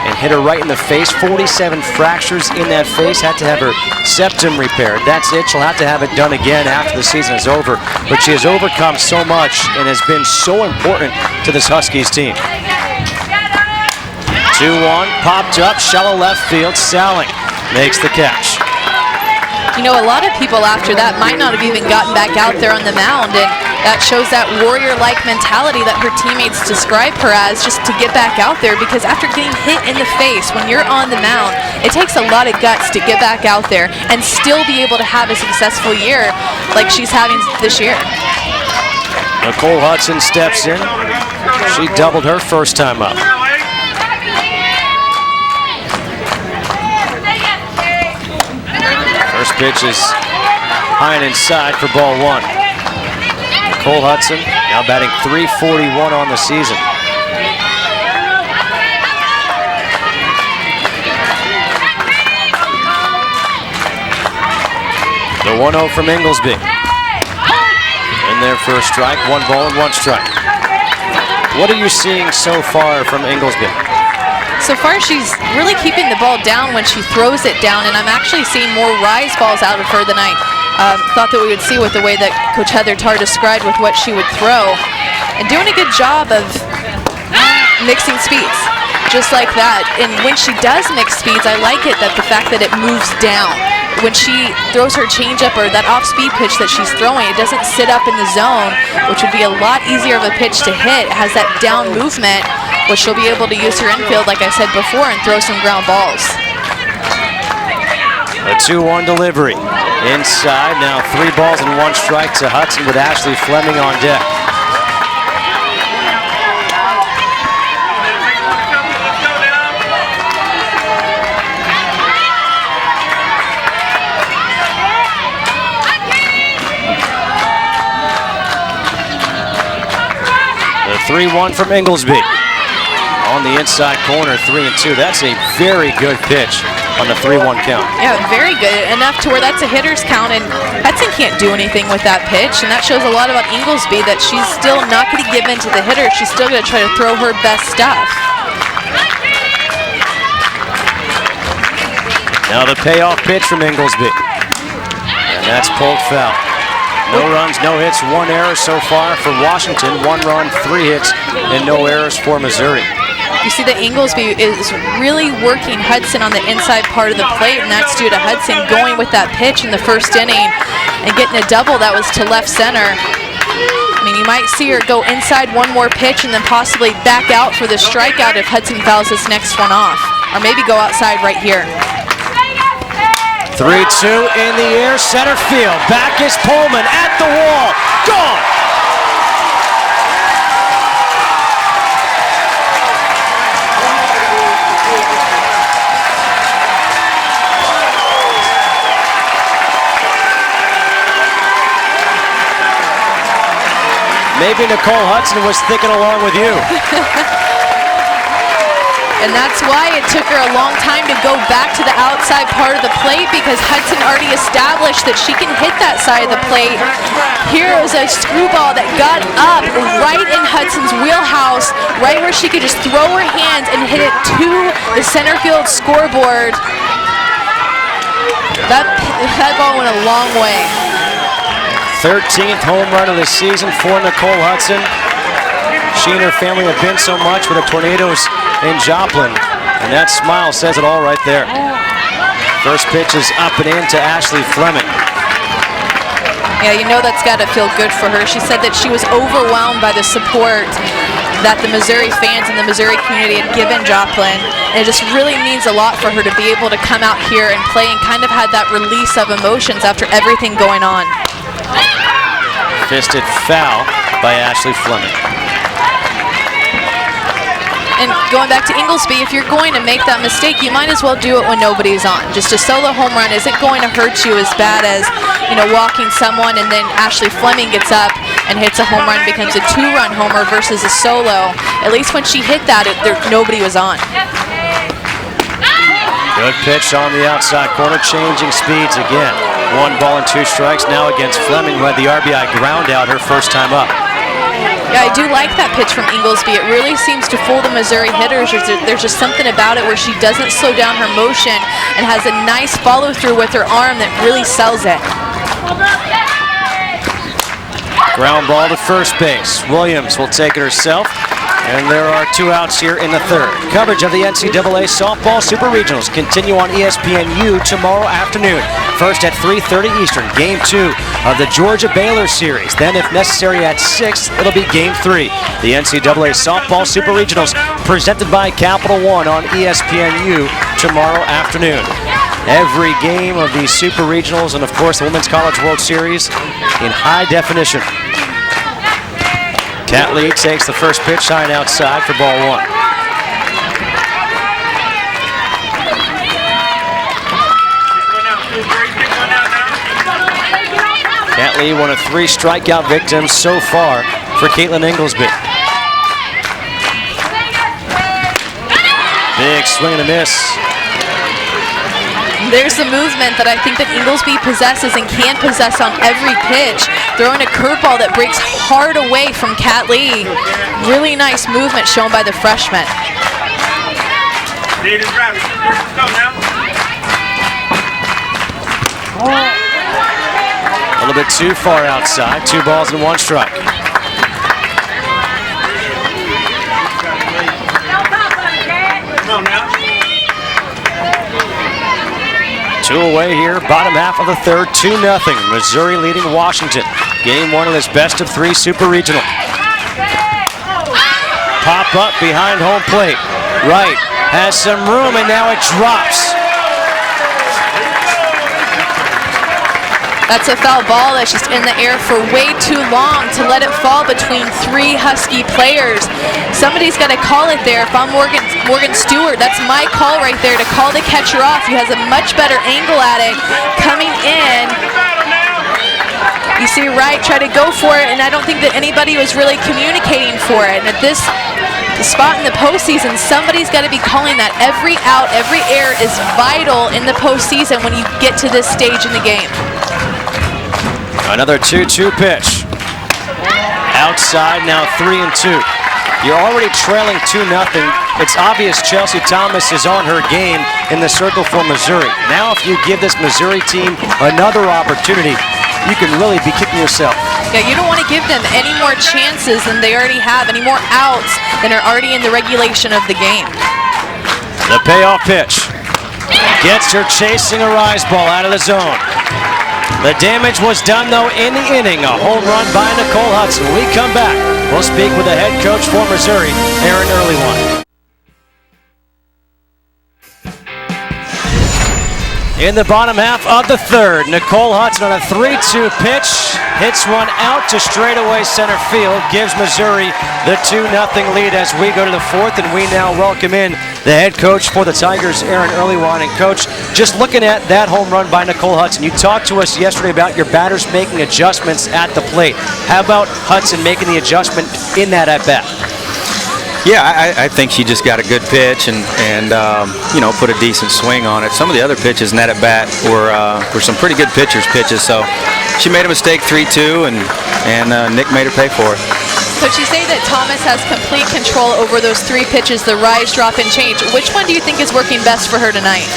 and hit her right in the face. 47 fractures in that face, had to have her septum repaired. That's it, she'll have to have it done again after the season is over. But she has overcome so much and has been so important to this Huskies team. 2-1, popped up, shallow left field, Salling makes the catch. You know, a lot of people after that might not have even gotten back out there on the mound, and that shows that warrior-like mentality that her teammates describe her as, just to get back out there, because after getting hit in the face, when you're on the mound, it takes a lot of guts to get back out there and still be able to have a successful year like she's having this year. Nicole Hudson steps in. She doubled her first time up. First pitch is high and inside for ball 1. Nicole Hudson now batting .341 on the season. The 1-0 from Inglesby. And their first strike, 1 ball and 1 strike. What are you seeing so far from Inglesby? So far, she's really keeping the ball down when she throws it down, and I'm actually seeing more rise balls out of her than I thought that we would see with the way that Coach Heather Tarr described with what she would throw. And doing a good job of mixing speeds, just like that. And when she does mix speeds, I like it that the fact that it moves down. When she throws her changeup or that off-speed pitch that she's throwing, it doesn't sit up in the zone, which would be a lot easier of a pitch to hit. It has that down movement, which she'll be able to use her infield, like I said before, and throw some ground balls. A 2-1 delivery. Inside, now 3 balls and 1 strike to Hudson with Ashley Fleming on deck. The 3-1 from Inglesby. On the inside corner, 3-2. That's a very good pitch on the 3-1 count. Yeah, very good. Enough to where that's a hitter's count, and Hudson can't do anything with that pitch, and that shows a lot about Inglesby, that she's still not going to give in to the hitter. She's still going to try to throw her best stuff. Now the payoff pitch from Inglesby. And that's pulled foul. No runs, no hits, 1 error so far for Washington. 1 run, 3 hits, and no errors for Missouri. You see that Inglesby is really working Hudson on the inside part of the plate, and that's due to Hudson going with that pitch in the first inning and getting a double that was to left center. I mean, you might see her go inside 1 more pitch and then possibly back out for the strikeout if Hudson fouls this next one off, or maybe go outside right here. 3-2 in the air, center field. Back is Pullman at the wall. Gone! Maybe Nicole Hudson was thinking along with you. And that's why it took her a long time to go back to the outside part of the plate, because Hudson already established that she can hit that side of the plate. Here was a screwball that got up right in Hudson's wheelhouse, right where she could just throw her hands and hit it to the center field scoreboard. That ball went a long way. 13th home run of the season for Nicole Hudson. She and her family have been so much with the Tornadoes in Joplin, and that smile says it all right there. First pitch is up and in to Ashley Fleming. Yeah, you know that's got to feel good for her. She said that she was overwhelmed by the support that the Missouri fans and the Missouri community had given Joplin. And it just really means a lot for her to be able to come out here and play and kind of had that release of emotions after everything going on. Fisted foul by Ashley Fleming. And going back to Inglesby, if you're going to make that mistake, you might as well do it when nobody's on. Just a solo home run isn't going to hurt you as bad as, you know, walking someone and then Ashley Fleming gets up and hits a home run, becomes a 2-run homer versus a solo. At least when she hit that, nobody was on. Good pitch on the outside corner, changing speeds again. 1 ball and 2 strikes now against Fleming, who had the RBI ground out her first time up. Yeah, I do like that pitch from Inglesby. It really seems to fool the Missouri hitters. There's just something about it where she doesn't slow down her motion and has a nice follow-through with her arm that really sells it. Ground ball to first base. Williams will take it herself. And there are 2 outs here in the 3rd. Coverage of the NCAA Softball Super Regionals continue on ESPNU tomorrow afternoon. First at 3:30 Eastern, Game 2 of the Georgia-Baylor series. Then, if necessary, at 6, it'll be Game 3. The NCAA Softball Super Regionals presented by Capital One on ESPNU tomorrow afternoon. Every game of the Super Regionals and, of course, the Women's College World Series in high definition. Cat Lee takes the first pitch high and outside for ball 1. Cat Lee, one of 3 strikeout victims so far for Caitlin Inglesby. Big swing and a miss. There's the movement that I think that Inglesby possesses and can possess on every pitch. Throwing a curveball that breaks hard away from Cat Lee. Really nice movement shown by the freshman. A little bit too far outside. 2 balls and 1 strike. Two away here, bottom half of the 3rd, 2-0. Missouri leading Washington. Game 1 of this best of 3 Super Regional. Pop up behind home plate. Right, has some room and now it drops. That's a foul ball that's just in the air for way too long to let it fall between 3 Husky players. Somebody's got to call it there. If I'm Morgan Stewart, that's my call right there to call the catcher off. He has a much better angle at it coming in. You see Wright try to go for it, and I don't think that anybody was really communicating for it. And at this spot in the postseason, somebody's got to be calling that. Every out, every error is vital in the postseason when you get to this stage in the game. Another 2-2 pitch. Outside, now 3-2. You're already trailing 2-0. It's obvious Chelsea Thomas is on her game in the circle for Missouri. Now if you give this Missouri team another opportunity, you can really be kicking yourself. Yeah, you don't want to give them any more chances than they already have, any more outs than are already in the regulation of the game. The payoff pitch. Gets her chasing a rise ball out of the zone. The damage was done, though, in the inning. A home run by Nicole Hudson. When we come back, we'll speak with the head coach for Missouri, Aaron Earlywine. In the bottom half of the 3rd, Nicole Hudson on a 3-2 pitch. Hits one out to straightaway center field. Gives Missouri the 2-0 lead as we go to the 4th. And we now welcome in the head coach for the Tigers, Aaron Earlywine. And Coach, just looking at that home run by Nicole Hudson, you talked to us yesterday about your batters making adjustments at the plate. How about Hudson making the adjustment in that at-bat? Yeah, I think she just got a good pitch and you know, put a decent swing on it. Some of the other pitches net at bat were some pretty good pitchers' pitches. So she made a mistake 3-2, and Nick made her pay for it. Coach, you say that Thomas has complete control over those 3 pitches, the rise, drop, and change. Which one do you think is working best for her tonight?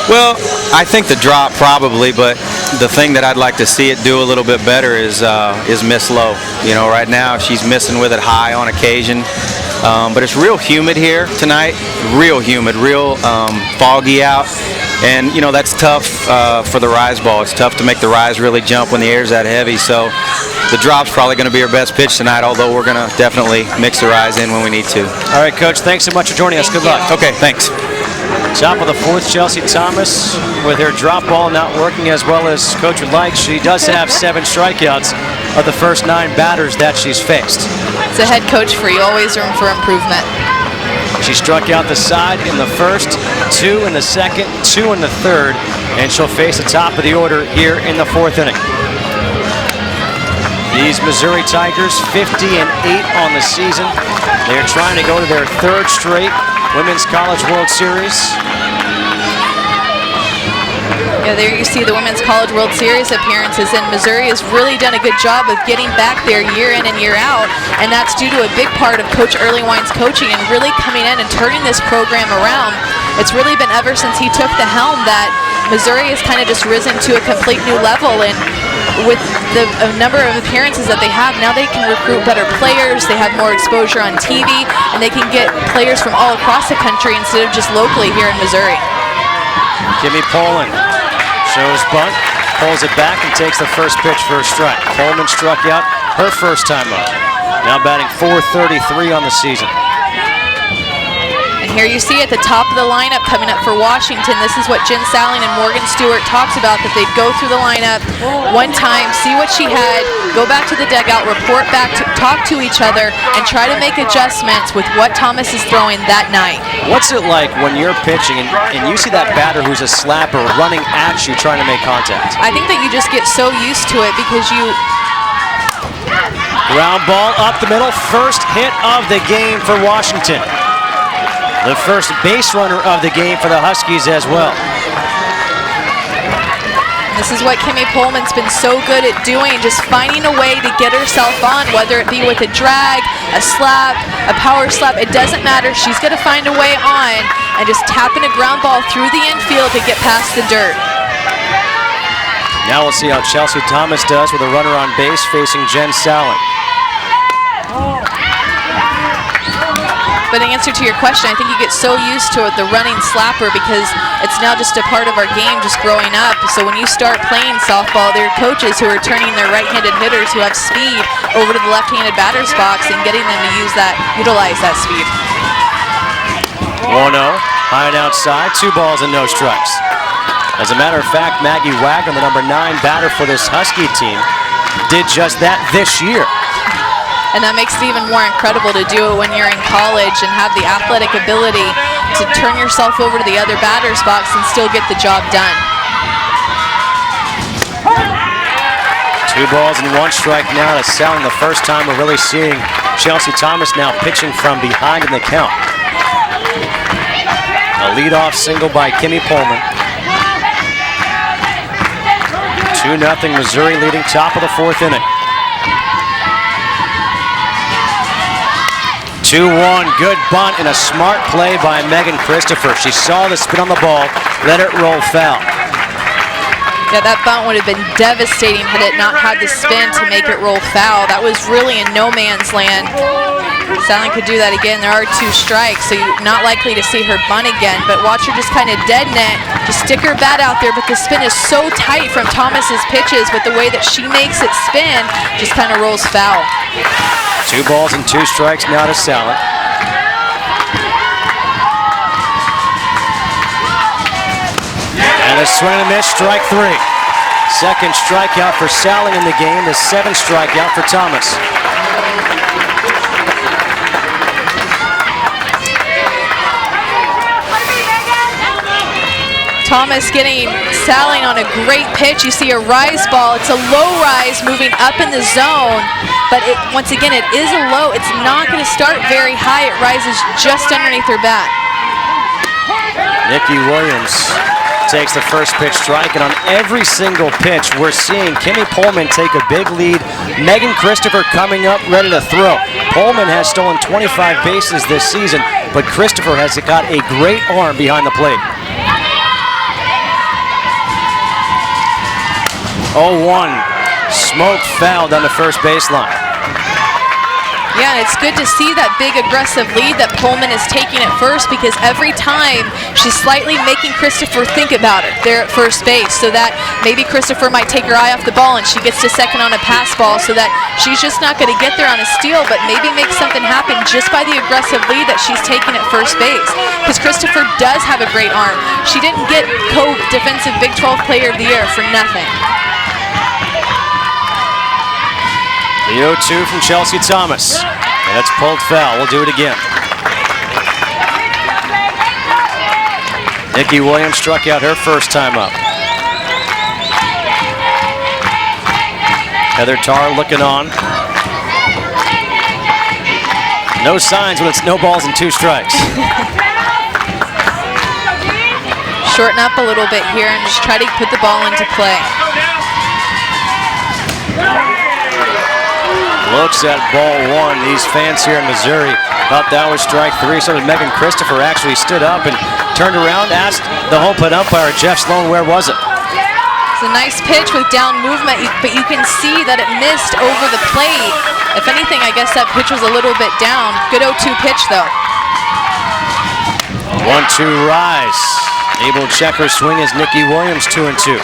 Well, I think the drop probably, but the thing that I'd like to see it do a little bit better is miss low. You know, right now she's missing with it high on occasion. But it's real humid here tonight, real humid, real foggy out. And, you know, that's tough for the rise ball. It's tough to make the rise really jump when the air's that heavy. So the drop's probably going to be her best pitch tonight, although we're going to definitely mix the rise in when we need to. All right, Coach, thanks so much for joining us. Good luck. Okay, thanks. Top of the 4th, Chelsea Thomas with her drop ball not working as well as Coach would like. She does have 7 strikeouts of the first 9 batters that she's faced. It's a head coach for you, always room for improvement. She struck out the side in the first, 2 in the second, 2 in the third, and she'll face the top of the order here in the 4th inning. These Missouri Tigers, 50-8 on the season. They're trying to go to their 3rd straight Women's College World Series. Yeah, there you see the Women's College World Series appearances, and Missouri has really done a good job of getting back there year in and year out, and that's due to a big part of Coach Earlywine's coaching and really coming in and turning this program around. It's really been ever since he took the helm that Missouri has kind of just risen to a complete new level, and with the number of appearances that they have, now they can recruit better players, they have more exposure on TV, and they can get players from all across the country instead of just locally here in Missouri. Kimmy Poland shows bunt, pulls it back, and takes the first pitch for a strike. Coleman struck out her first time up. Now batting .433 on the season. And here you see at the top of the lineup coming up for Washington, this is what Jen Salling and Morgan Stewart talks about, that they'd go through the lineup one time, see what she had, go back to the dugout, report back, talk to each other, and try to make adjustments with what Thomas is throwing that night. What's it like when you're pitching and you see that batter who's a slapper running at you trying to make contact? I think that you just get so used to it because you... Ground ball up the middle, first hit of the game for Washington. The first base runner of the game for the Huskies as well. This is what Kimmy Pullman's been so good at doing, just finding a way to get herself on, whether it be with a drag, a slap, a power slap, it doesn't matter. She's going to find a way on and just tapping a ground ball through the infield to get past the dirt. Now we'll see how Chelsea Thomas does with a runner on base facing Jen Salling. But in answer to your question, I think you get so used to it, the running slapper, because it's now just a part of our game just growing up. So when you start playing softball, there are coaches who are turning their right-handed hitters who have speed over to the left-handed batter's box and getting them to utilize that speed. 1-0, high and outside, 2 balls and no strikes. As a matter of fact, Maggie Wagner, the number 9 batter for this Husky team, did just that this year. And that makes it even more incredible to do it when you're in college and have the athletic ability to turn yourself over to the other batter's box and still get the job done. 2 balls and 1 strike now to Salling. The first time we're really seeing Chelsea Thomas now pitching from behind in the count. A leadoff single by Kimmy Pullman. 2-0 Missouri leading top of the 4th inning. 2-1, good bunt and a smart play by Megan Christopher. She saw the spin on the ball, let it roll foul. Yeah, that bunt would have been devastating had it not had the spin to make it roll foul. That was really in no man's land. Salling could do that again. There are 2 strikes, so you're not likely to see her bunt again, but watch her just kind of deaden it, just stick her bat out there, but the spin is so tight from Thomas's pitches, but the way that she makes it spin just kind of rolls foul. 2 balls and 2 strikes now to Salling. And a swing and a miss, strike 3. Second strikeout for Salling in the game, the 7th strikeout for Thomas. Thomas getting Salling on a great pitch. You see a rise ball. It's a low rise moving up in the zone. but once again, it is a low. It's not going to start very high. It rises just underneath her bat. Nikki Williams takes the first pitch strike, and on every single pitch, we're seeing Kimmy Pullman take a big lead. Megan Christopher coming up ready to throw. Pullman has stolen 25 bases this season, but Christopher has got a great arm behind the plate. 0-1, smoke foul down the first baseline. Yeah, and it's good to see that big aggressive lead that Pullman is taking at first, because every time she's slightly making Christopher think about it there at first base, so that maybe Christopher might take her eye off the ball and she gets to second on a pass ball, so that she's just not going to get there on a steal, but maybe make something happen just by the aggressive lead that she's taking at first base. Because Christopher does have a great arm. She didn't get co-defensive Big 12 Player of the Year for nothing. The 0-2 from Chelsea Thomas. And it's pulled foul. We'll do it again. Nikki Williams struck out her first time up. Heather Tarr looking on. No signs when it's no balls and 2 strikes. Shorten up a little bit here and just try to put the ball into play. Looks at ball 1. These fans here in Missouri thought that was strike 3. So did Megan Christopher. Actually stood up and turned around, asked the home plate umpire, Jeff Sloan, where was it? It's a nice pitch with down movement, but you can see that it missed over the plate. If anything, I guess that pitch was a little bit down. Good 0-2 pitch, though. 1-2 rise. Able to check her swing is Nikki Williams, 2-2.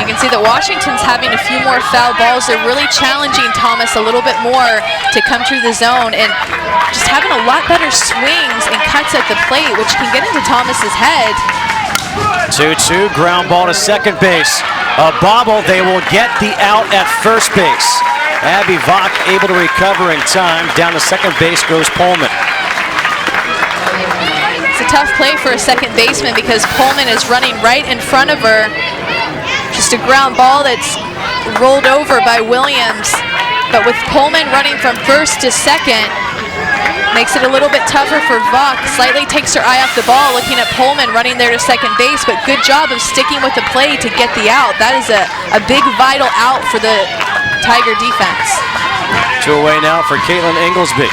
You can see that Washington's having a few more foul balls. They're really challenging Thomas a little bit more to come through the zone and just having a lot better swings and cuts at the plate, which can get into Thomas's head. 2-2, ground ball to second base. A bobble, they will get the out at first base. Abby Vach able to recover in time. Down to second base goes Pullman. It's a tough play for a second baseman because Pullman is running right in front of her. Just a ground ball that's rolled over by Williams. But with Pullman running from first to second, makes it a little bit tougher for Vach. Slightly takes her eye off the ball, looking at Pullman running there to second base, but good job of sticking with the play to get the out. That is a big vital out for the Tiger defense. 2 away now for Caitlin Inglesby.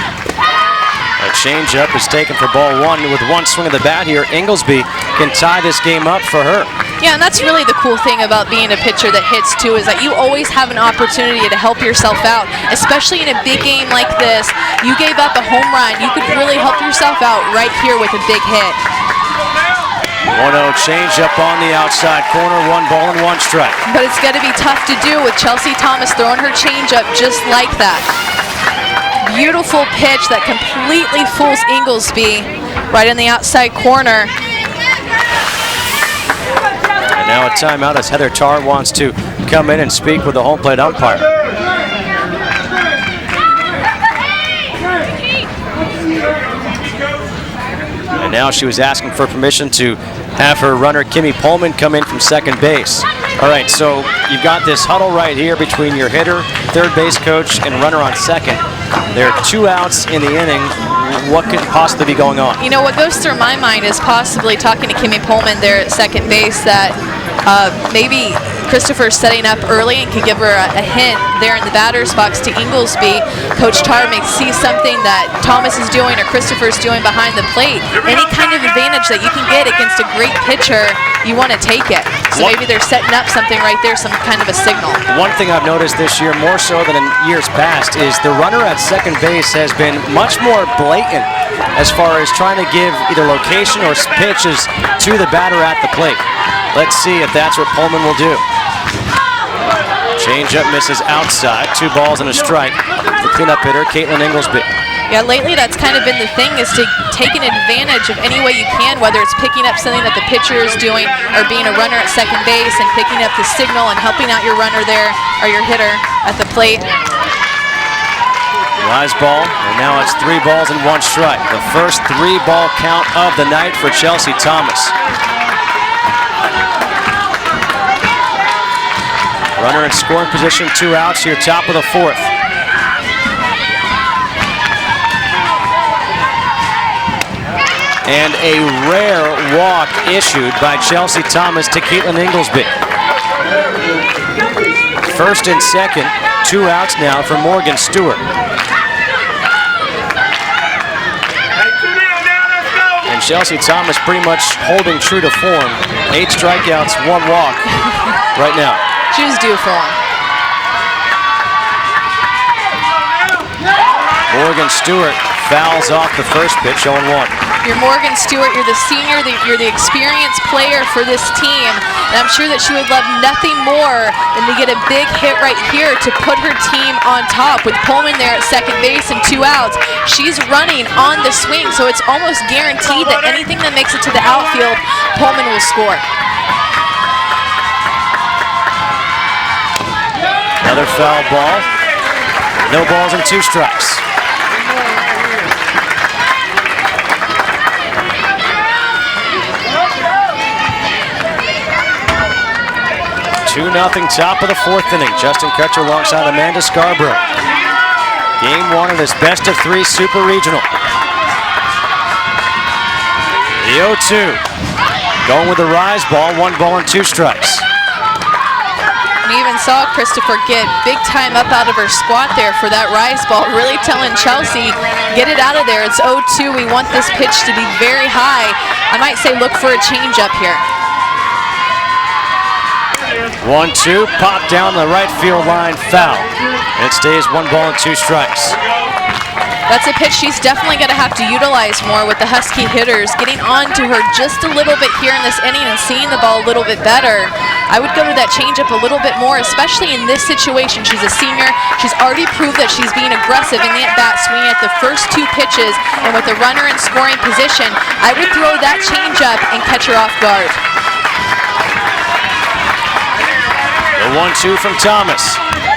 A changeup is taken for ball 1. With one swing of the bat here, Inglesby can tie this game up for her. Yeah, and that's really the cool thing about being a pitcher that hits too, is that you always have an opportunity to help yourself out, especially in a big game like this. You gave up a home run. You could really help yourself out right here with a big hit. 1-0 changeup on the outside corner, 1 ball and 1 strike. But it's going to be tough to do with Chelsea Thomas throwing her changeup just like that. Beautiful pitch that completely fools Inglesby right in the outside corner. And now a timeout as Heather Tarr wants to come in and speak with the home plate umpire. And now she was asking for permission to have her runner Kimmy Pullman come in from second base. All right, so you've got this huddle right here between your hitter, third base coach, and runner on second. There are 2 outs in the inning. What could possibly be going on? You know, what goes through my mind is possibly talking to Kimmy Pullman there at second base that maybe Christopher's setting up early and could give her a hint there in the batter's box to Inglesby. Coach Tarr may see something that Thomas is doing or Christopher's doing behind the plate. Any kind of advantage that you can get against a great pitcher, you want to take it. So maybe they're setting up something right there, some kind of a signal. One thing I've noticed this year, more so than in years past, is the runner at second base has been much more blatant as far as trying to give either location or pitches to the batter at the plate. Let's see if that's what Pullman will do. Changeup misses outside. 2 balls and a strike. The cleanup hitter, Caitlin Inglesby. Yeah, lately that's kind of been the thing, is to take an advantage of any way you can, whether it's picking up something that the pitcher is doing or being a runner at second base and picking up the signal and helping out your runner there or your hitter at the plate. Rise ball, and now it's 3 balls and 1 strike. The first 3-ball count of the night for Chelsea Thomas. Runner in scoring position, 2 outs here, top of the 4th. And a rare walk issued by Chelsea Thomas to Caitlin Inglesby. First and second, 2 outs now for Morgan Stewart. And Chelsea Thomas pretty much holding true to form. 8 strikeouts, 1 walk right now. She was due for one. Morgan Stewart fouls off the first pitch, 0-1. You're Morgan Stewart, you're the senior, you're the experienced player for this team, and I'm sure that she would love nothing more than to get a big hit right here to put her team on top. With Pullman there at second base and 2 outs, she's running on the swing, so it's almost guaranteed that anything that makes it to the outfield, Pullman will score. Another foul ball. No balls and 2 strikes. 2-0, top of the 4th inning. Justin Kutcher alongside Amanda Scarborough. Game 1 of this best-of-3 Super Regional. The 0-2. Going with the rise ball, 1 ball and 2 strikes. We even saw Christopher get big time up out of her squat there for that rise ball, really telling Chelsea, get it out of there. It's 0-2. We want this pitch to be very high. I might say look for a change-up here. 1-2, pop down the right field line, foul. And it stays 1 ball and 2 strikes. That's a pitch she's definitely going to have to utilize more with the Husky hitters, getting on to her just a little bit here in this inning and seeing the ball a little bit better. I would go to that changeup a little bit more, especially in this situation. She's a senior. She's already proved that she's being aggressive in the at-bat, swinging at the first 2 pitches, and with the runner in scoring position, I would throw that changeup and catch her off guard. The 1-2 from Thomas.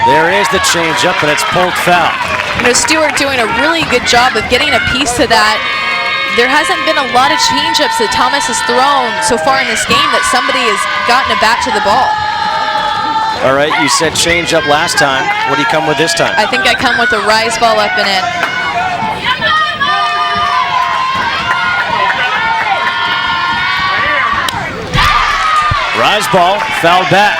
There is the changeup, and it's pulled foul. You know, Stewart doing a really good job of getting a piece to that. There hasn't been a lot of changeups that Thomas has thrown so far in this game that somebody has gotten a bat to the ball. All right, you said changeup last time. What do you come with this time? I think I come with a rise ball up and in. Rise ball, fouled back.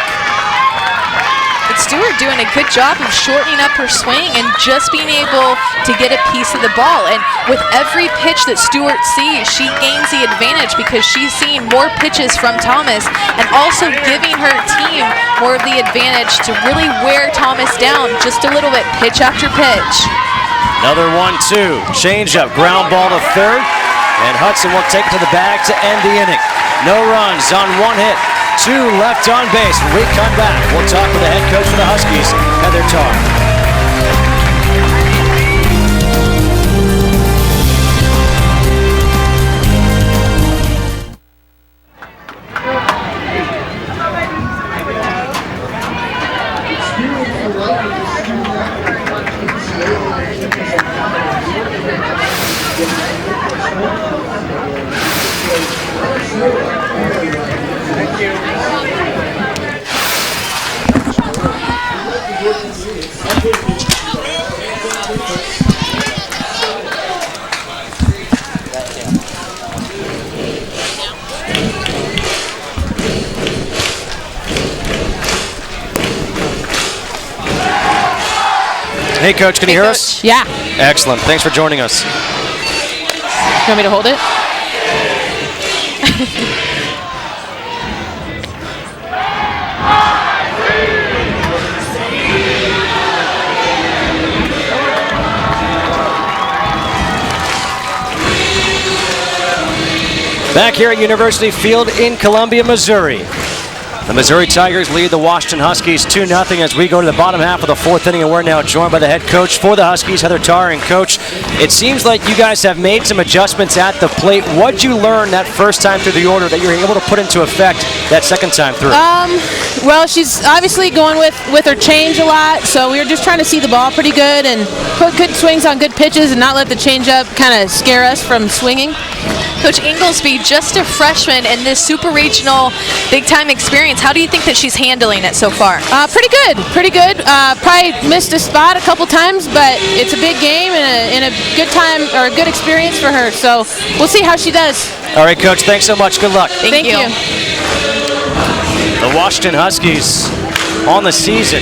But Stewart doing a good job of shortening up her swing and just being able to get a piece of the ball. And with every pitch that Stewart sees, she gains the advantage because she's seeing more pitches from Thomas and also giving her team more of the advantage to really wear Thomas down just a little bit, pitch after pitch. Another 1-2, changeup, ground ball to third, and Hudson will take it to the bag to end the inning. No runs on 1 hit. 2 left on base. When we come back, we'll talk with the head coach for the Huskies, Heather Tarr. Hey, Coach, can you hear us? Yeah. Excellent. Thanks for joining us. You want me to hold it? Back here at University Field in Columbia, Missouri. The Missouri Tigers lead the Washington Huskies 2-0 as we go to the bottom half of the 4th inning, and we're now joined by the head coach for the Huskies, Heather Tarr. And Coach, it seems like you guys have made some adjustments at the plate. What'd you learn that first time through the order that you're able to put into effect that second time through? Well, she's obviously going with her change a lot, so we were just trying to see the ball pretty good and put good swings on good pitches and not let the changeup kind of scare us from swinging. Coach Inglesby, just a freshman in this super regional big-time experience. How do you think that she's handling it so far? Pretty good, pretty good. Probably missed a spot a couple times, but it's a big game and a good time or a good experience for her. So we'll see how she does. All right, Coach, thanks so much. Good luck. Thank you. The Washington Huskies on the season,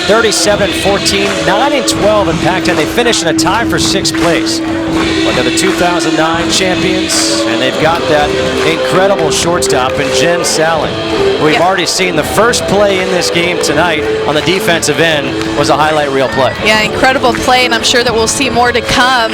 37-14, 9-12 in Pac-10. They finished in a tie for 6th place. But they're the 2009 champions, and they've got that incredible shortstop in Jen Salling. We've already seen the first play in this game tonight on the defensive end was a highlight reel play. Yeah, incredible play, and I'm sure that we'll see more to come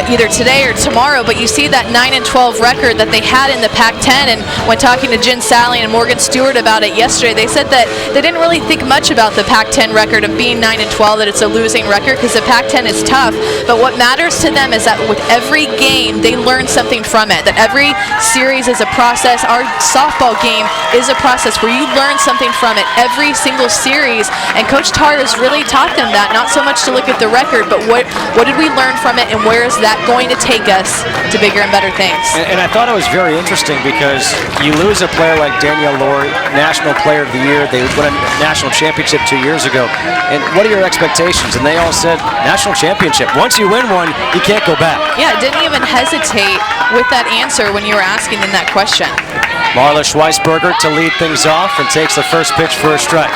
either today or tomorrow. But you see that 9-12 record that they had in the Pac-10, and when talking to Jen Salling and Morgan Stewart about it yesterday, they said that they didn't really think much about the Pac-10 record of being 9-12, that it's a losing record because the Pac-10 is tough. But what matters to them is that with every game, they learn something from it, that every series is a process. Our softball game is a process where you learn something from it every single series, and Coach Tarr has really taught them that, not so much to look at the record, but what did we learn from it, and where is that going to take us to bigger and better things. And I thought it was very interesting because you lose a player like Danielle Laurie, National Player of the Year. They won a national championship 2 years ago. And what are your expectations? And they all said, national championship. Once you win one, you can't go back. Yeah, didn't even hesitate with that answer when you were asking them that question. Marla Schweisberger to lead things off and takes the first pitch for a strike.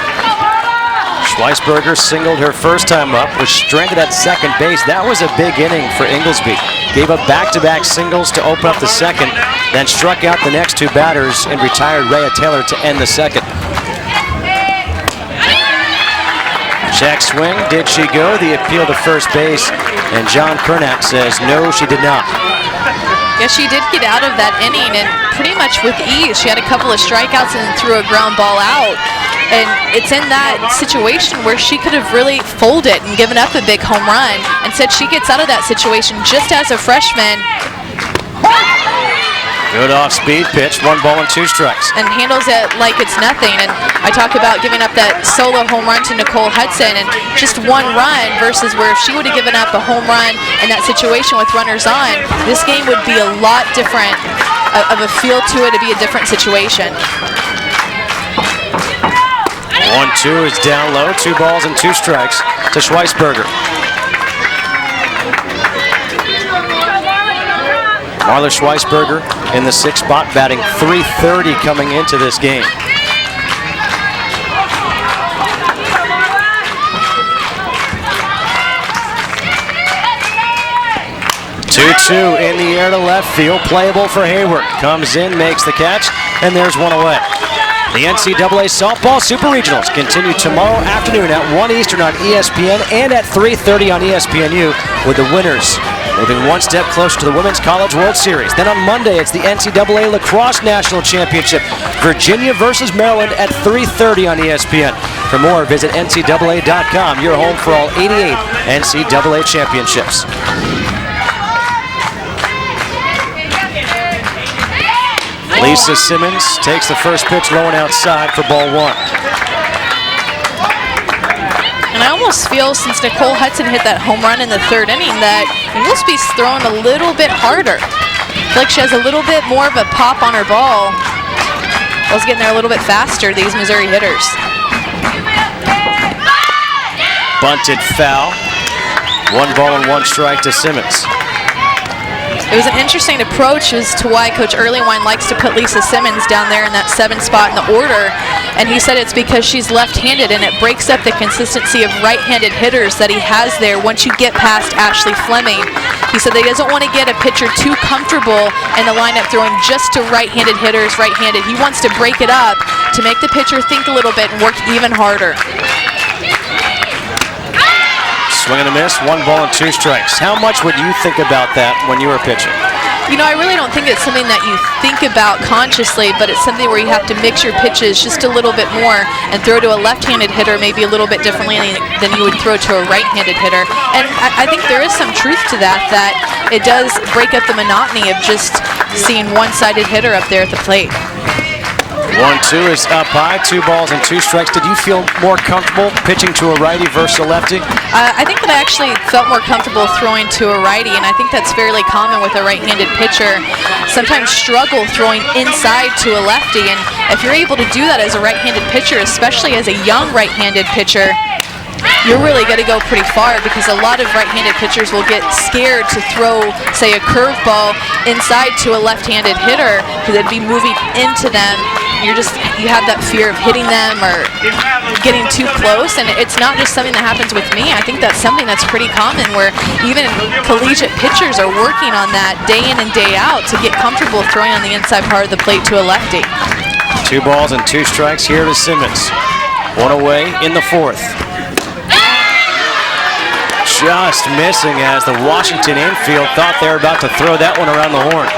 Schweisberger singled her first time up, was stranded at second base. That was a big inning for Inglesby. Gave up back-to-back singles to open up the second, then struck out the next 2 batters and retired Rhea Taylor to end the second. Check swing, did she go? The appeal to first base, and John Kernack says no, she did not. Yeah, she did get out of that inning, and pretty much with ease. She had a couple of strikeouts and then threw a ground ball out. And it's in that situation where she could have really folded and given up a big home run. Instead, she gets out of that situation just as a freshman. Good off-speed pitch, 1 ball and 2 strikes. And handles it like it's nothing. And I talk about giving up that solo home run to Nicole Hudson and just 1 run versus where if she would have given up a home run in that situation with runners on, this game would be a lot different of a feel to it. It'd be a different situation. 1-2 is down low, 2 balls and 2 strikes to Schweisberger. Marla Schweisberger in the 6th spot, batting .330 coming into this game. Two in the air to left field, playable for Hayward. Comes in, makes the catch, and there's 1 away. The NCAA Softball Super Regionals continue tomorrow afternoon at 1 Eastern on ESPN and at 3:30 on ESPNU, with the winners moving 1 step closer to the Women's College World Series. Then on Monday, it's the NCAA Lacrosse National Championship, Virginia versus Maryland at 3:30 on ESPN. For more, visit ncaa.com, your home for all 88 NCAA championships. Lisa Simmons takes the first pitch low and outside for ball 1. And I almost feel, since Nicole Hudson hit that home run in the 3rd inning, that Inglesby's throwing a little bit harder. I feel like she has a little bit more of a pop on her ball. Ball's getting there a little bit faster, these Missouri hitters. Bunted foul. 1 ball and 1 strike to Simmons. It was an interesting approach as to why Coach Earlywine likes to put Lisa Simmons down there in that 7th spot in the order. And he said it's because she's left-handed, and it breaks up the consistency of right-handed hitters that he has there once you get past Ashley Fleming. He said that he doesn't want to get a pitcher too comfortable in the lineup throwing just to right-handed hitters, right-handed. He wants to break it up to make the pitcher think a little bit and work even harder. Swing and a miss, 1 ball and 2 strikes. How much would you think about that when you were pitching? You know, I really don't think it's something that you think about consciously, but it's something where you have to mix your pitches just a little bit more and throw to a left-handed hitter maybe a little bit differently than you would throw to a right-handed hitter. And I think there is some truth to that it does break up the monotony of just seeing one-sided hitter up there at the plate. 1-2 is up high, 2 balls and 2 strikes. Did you feel more comfortable pitching to a righty versus a lefty? I think that I actually felt more comfortable throwing to a righty, and I think that's fairly common with a right-handed pitcher. Sometimes struggle throwing inside to a lefty, and if you're able to do that as a right-handed pitcher, especially as a young right-handed pitcher, you're really going to go pretty far, because a lot of right-handed pitchers will get scared to throw, say, a curveball inside to a left-handed hitter because it'd be moving into them. You have that fear of hitting them or getting too close, and it's not just something that happens with me. I think that's something that's pretty common, where even collegiate pitchers are working on that day in and day out to get comfortable throwing on the inside part of the plate to a lefty. 2 balls and 2 strikes here to Simmons. 1 away in the 4th. Just missing as the Washington infield thought they were about to throw that one around the horn.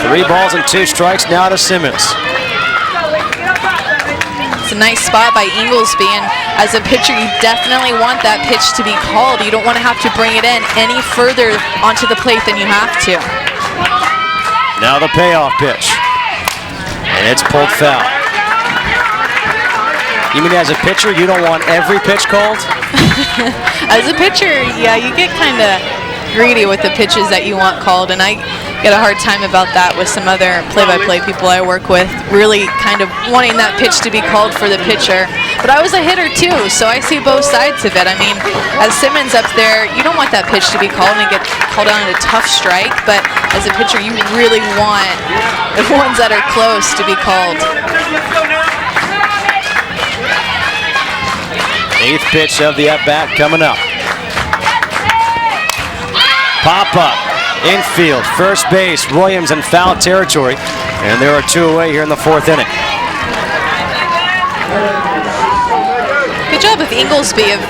3 balls and 2 strikes now to Simmons. It's a nice spot by Inglesby, and as a pitcher, you definitely want that pitch to be called. You don't want to have to bring it in any further onto the plate than you have to. Now the payoff pitch, and it's pulled foul. You mean as a pitcher, you don't want every pitch called? As a pitcher, yeah, you get kind of greedy with the pitches that you want called, and I get a hard time about that with some other play-by-play people I work with, really kind of wanting that pitch to be called for the pitcher. But I was a hitter too, so I see both sides of it. I mean, as Simmons up there, you don't want that pitch to be called and get called on a tough strike, but as a pitcher, you really want the ones that are close to be called. 8th pitch of the at-bat coming up. Pop up, infield, first base, Williams in foul territory, and there are 2 away here in the 4th inning. Good job of Inglesby of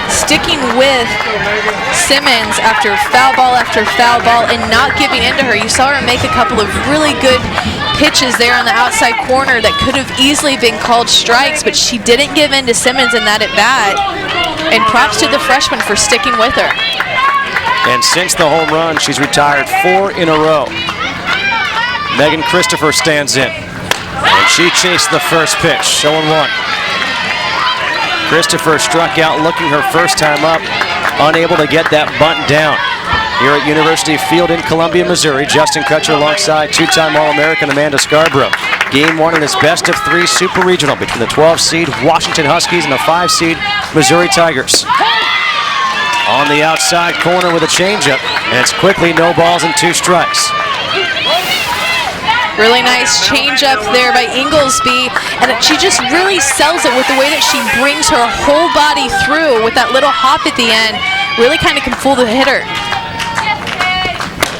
sticking with Simmons after foul ball and not giving in to her. You saw her make a couple of really good pitches there on the outside corner that could have easily been called strikes, but she didn't give in to Simmons in that at-bat. And props to the freshman for sticking with her. And since the home run, she's retired 4 in a row. Megan Christopher stands in, and she chased the first pitch, 0-1. Christopher struck out looking her first time up, unable to get that bunt down. Here at University Field in Columbia, Missouri, Justin Kutcher alongside 2-time All-American Amanda Scarborough. Game 1 in this best-of-3 Super Regional between the 12-seed Washington Huskies and the 5-seed Missouri Tigers. On the outside corner with a changeup, and it's quickly no balls and 2 strikes. Really nice changeup there by Inglesby, and she just really sells it with the way that she brings her whole body through with that little hop at the end. Really kind of can fool the hitter.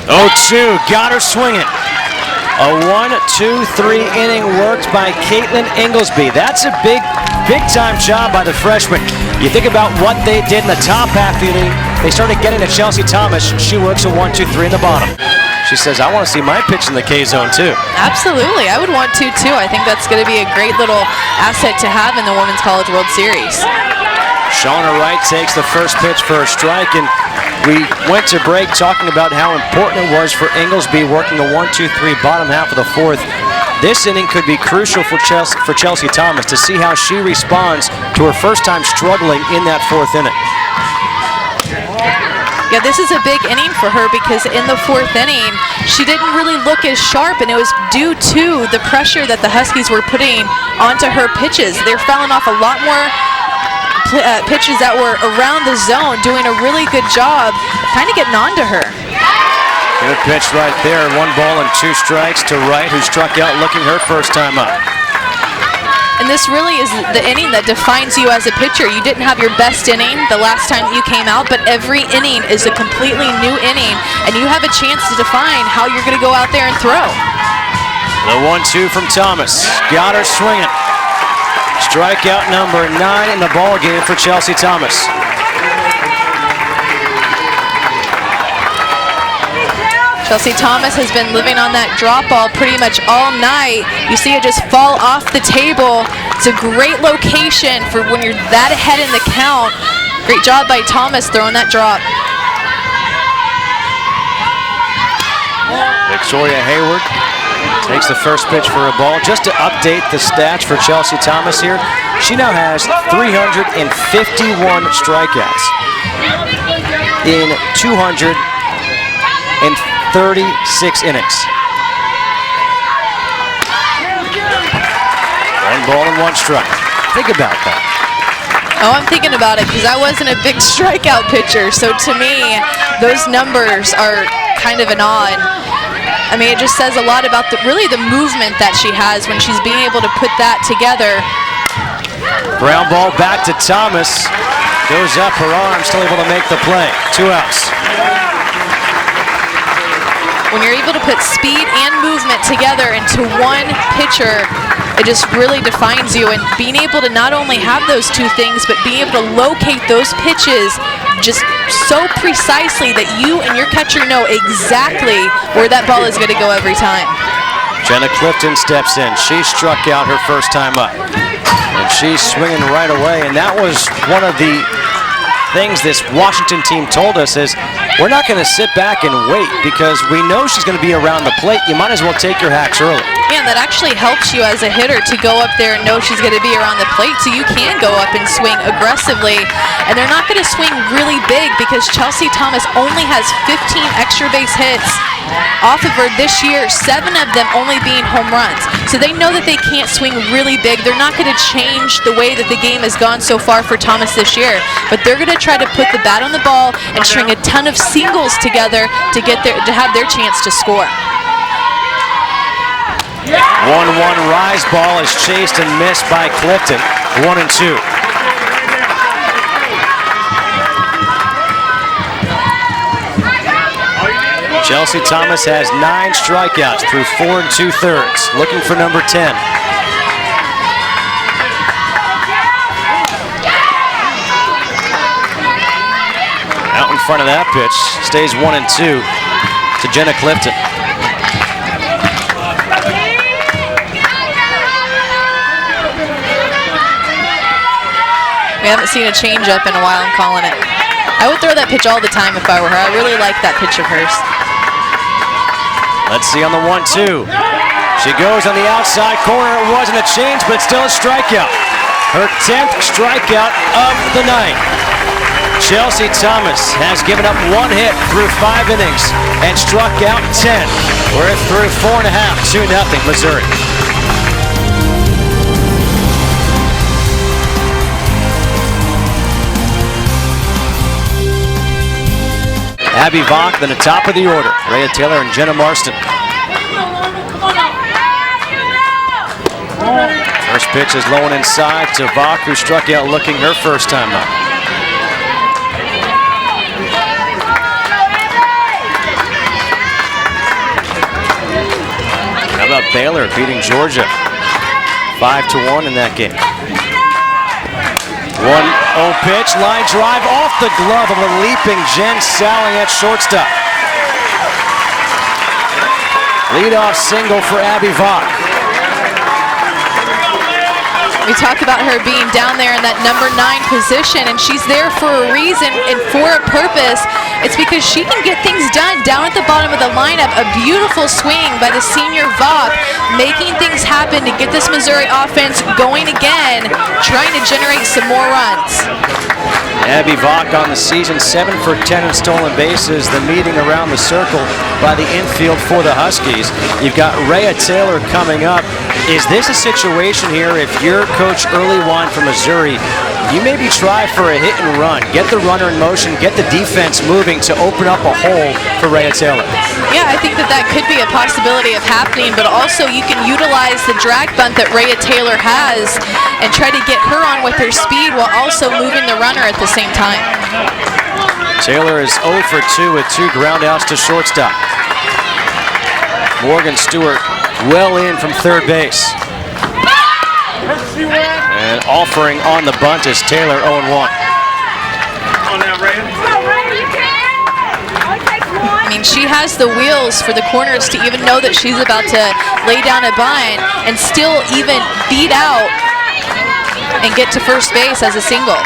0-2, got her swinging. A 1-2-3 inning worked by Caitlin Inglesby. That's a big-time job by the freshman. You think about what they did in the top half of the inning. They started getting to Chelsea Thomas. She works a 1-2-3 in the bottom. She says, I want to see my pitch in the K-zone too. Absolutely, I would want to too. I think that's going to be a great little asset to have in the Women's College World Series. Shauna Wright takes the first pitch for a strike, and we went to break talking about how important it was for Inglesby working the 1-2-3 bottom half of the 4th. This inning could be crucial for Chelsea Thomas to see how she responds to her first time struggling in that 4th inning. Yeah, this is a big inning for her because in the 4th inning, she didn't really look as sharp, and it was due to the pressure that the Huskies were putting onto her pitches. They're fouling off a lot more pitches that were around the zone, doing a really good job kind of getting onto her. Good pitch right there. 1 ball and 2 strikes to Wright, who struck out looking her first time up. And this really is the inning that defines you as a pitcher. You didn't have your best inning the last time you came out, but every inning is a completely new inning, and you have a chance to define how you're going to go out there and throw. The 1-2 from Thomas. Got her swinging. Strikeout number 9 in the ball game for Chelsea Thomas. Chelsea Thomas has been living on that drop ball pretty much all night. You see it just fall off the table. It's a great location for when you're that ahead in the count. Great job by Thomas throwing that drop. Victoria Hayward Takes the first pitch for a ball. Just to update the stats for Chelsea Thomas here, she now has 351 strikeouts in 236 innings. 1 ball and 1 strike. Think about that. Oh, I'm thinking about it because I wasn't a big strikeout pitcher. So to me, those numbers are kind of an odd. I mean, it just says a lot about really the movement that she has when she's being able to put that together. Ground ball back to Thomas. Goes up, her arm, still able to make the play. 2 outs. When you're able to put speed and movement together into one pitcher, it just really defines you. And being able to not only have those 2 things, but being able to locate those pitches just so precisely that you and your catcher know exactly where that ball is going to go every time. Jenna Clifton steps in. She struck out her first time up. And she's swinging right away. And that was one of the things this Washington team told us is we're not going to sit back and wait because we know she's going to be around the plate. You might as well take your hacks early. Yeah, that actually helps you as a hitter to go up there and know she's going to be around the plate so you can go up and swing aggressively. And they're not going to swing really big because Chelsea Thomas only has 15 extra base hits off of her this year, 7 of them only being home runs. So they know that they can't swing really big. They're not going to change the way that the game has gone so far for Thomas this year, but they're going to try to put the bat on the ball and string a ton of singles together to have their chance to score. 1-1 rise ball is chased and missed by Clifton. 1-2. Chelsea Thomas has 9 strikeouts through 4 2/3. Looking for number 10. Out in front of that pitch, stays 1-2 to Jenna Clifton. We haven't seen a changeup in a while. I'm calling it. I would throw that pitch all the time if I were her. I really like that pitch of hers. Let's see on the 1-2. She goes on the outside corner. It wasn't a change, but still a strikeout. Her 10th strikeout of the night. Chelsea Thomas has given up 1 hit through 5 innings and struck out 10. We're through 4.5, 2-0 Missouri. Abby Vach, then the top of the order. Rhea Taylor and Jenna Marston. First pitch is low and inside to Vach, who struck out looking her first time up. How about Baylor beating Georgia 5-1 in that game? 1-0 pitch, line drive off the glove of a leaping Jen Sally at shortstop. Leadoff single for Abby Vach. We talk about her being down there in that number 9 position, and she's there for a reason and for a purpose. It's because she can get things done down at the bottom of the lineup. A beautiful swing by the senior Vach, making things happen to get this Missouri offense going again, trying to generate some more runs. Abby Vach on the season, 7 for 10 in stolen bases. The meeting around the circle by the infield for the Huskies. You've got Rhea Taylor coming up. Is this a situation here, if you're Coach Early Wine from Missouri, you maybe try for a hit and run, get the runner in motion, get the defense moving to open up a hole for Rhea Taylor? Yeah, I think that could be a possibility of happening, but also you can utilize the drag bunt that Rhea Taylor has and try to get her on with her speed while also moving the runner at the same time. Taylor is 0 for 2 with 2 ground outs to shortstop. Morgan Stewart well in from third base. And offering on the bunt is Taylor, 0-1. I mean, she has the wheels for the corners to even know that she's about to lay down a bunt and still even beat out and get to first base as a single.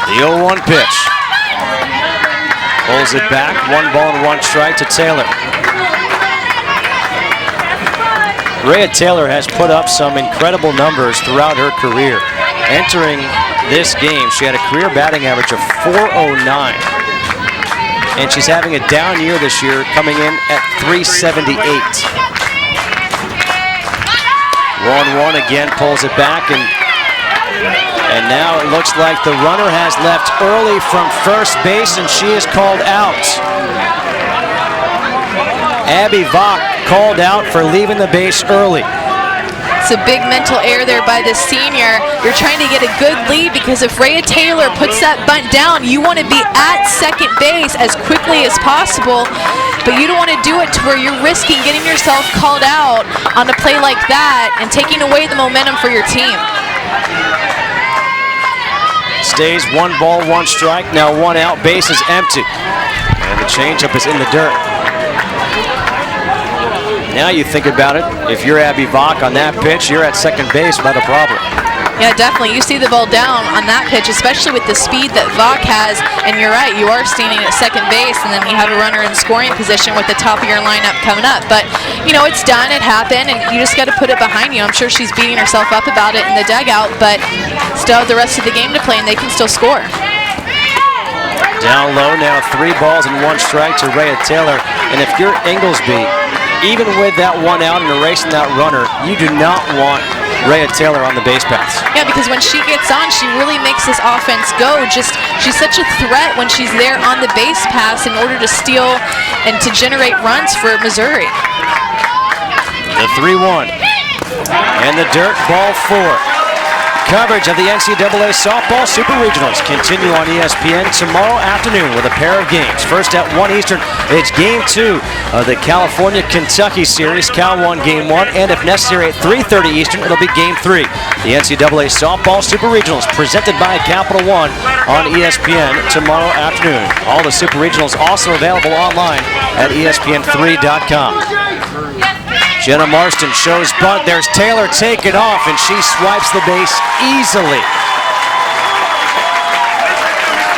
The 0-1 pitch. Pulls it back, 1 ball and 1 strike to Taylor. Rhea Taylor has put up some incredible numbers throughout her career. Entering this game, she had a career batting average of .409. And she's having a down year this year, coming in at .378. 1-1 again, pulls it back, and now it looks like the runner has left early from first base, and she is called out. Abby Vach called out for leaving the base early. It's a big mental error there by the senior. You're trying to get a good lead because if Rhea Taylor puts that bunt down, you want to be at second base as quickly as possible, but you don't want to do it to where you're risking getting yourself called out on a play like that and taking away the momentum for your team. Stays 1 ball, 1 strike. Now 1 out, base is empty. And the changeup is in the dirt. Now you think about it, if you're Abby Vach on that pitch, you're at second base, not a problem. Yeah, definitely. You see the ball down on that pitch, especially with the speed that Vach has, and you're right, you are standing at second base, and then you have a runner in scoring position with the top of your lineup coming up. But, you know, it's done, it happened, and you just got to put it behind you. I'm sure she's beating herself up about it in the dugout, but still have the rest of the game to play, and they can still score. Down low now, 3 balls and 1 strike to Rhea Taylor, and if you're Inglesby, even with that 1 out and erasing that runner, you do not want Rhea Taylor on the base paths. Yeah, because when she gets on, she really makes this offense go. She's such a threat when she's there on the base paths in order to steal and to generate runs for Missouri. The 3-1. And the dirt, ball 4. Coverage of the NCAA Softball Super Regionals continue on ESPN tomorrow afternoon with a pair of games. First at 1 Eastern, it's Game 2 of the California-Kentucky Series. Cal won Game 1, and if necessary at 3:30 Eastern, it'll be Game 3. The NCAA Softball Super Regionals presented by Capital One on ESPN tomorrow afternoon. All the Super Regionals also available online at ESPN3.com. Jenna Marston shows bunt. There's Taylor, take it off, and she swipes the base easily.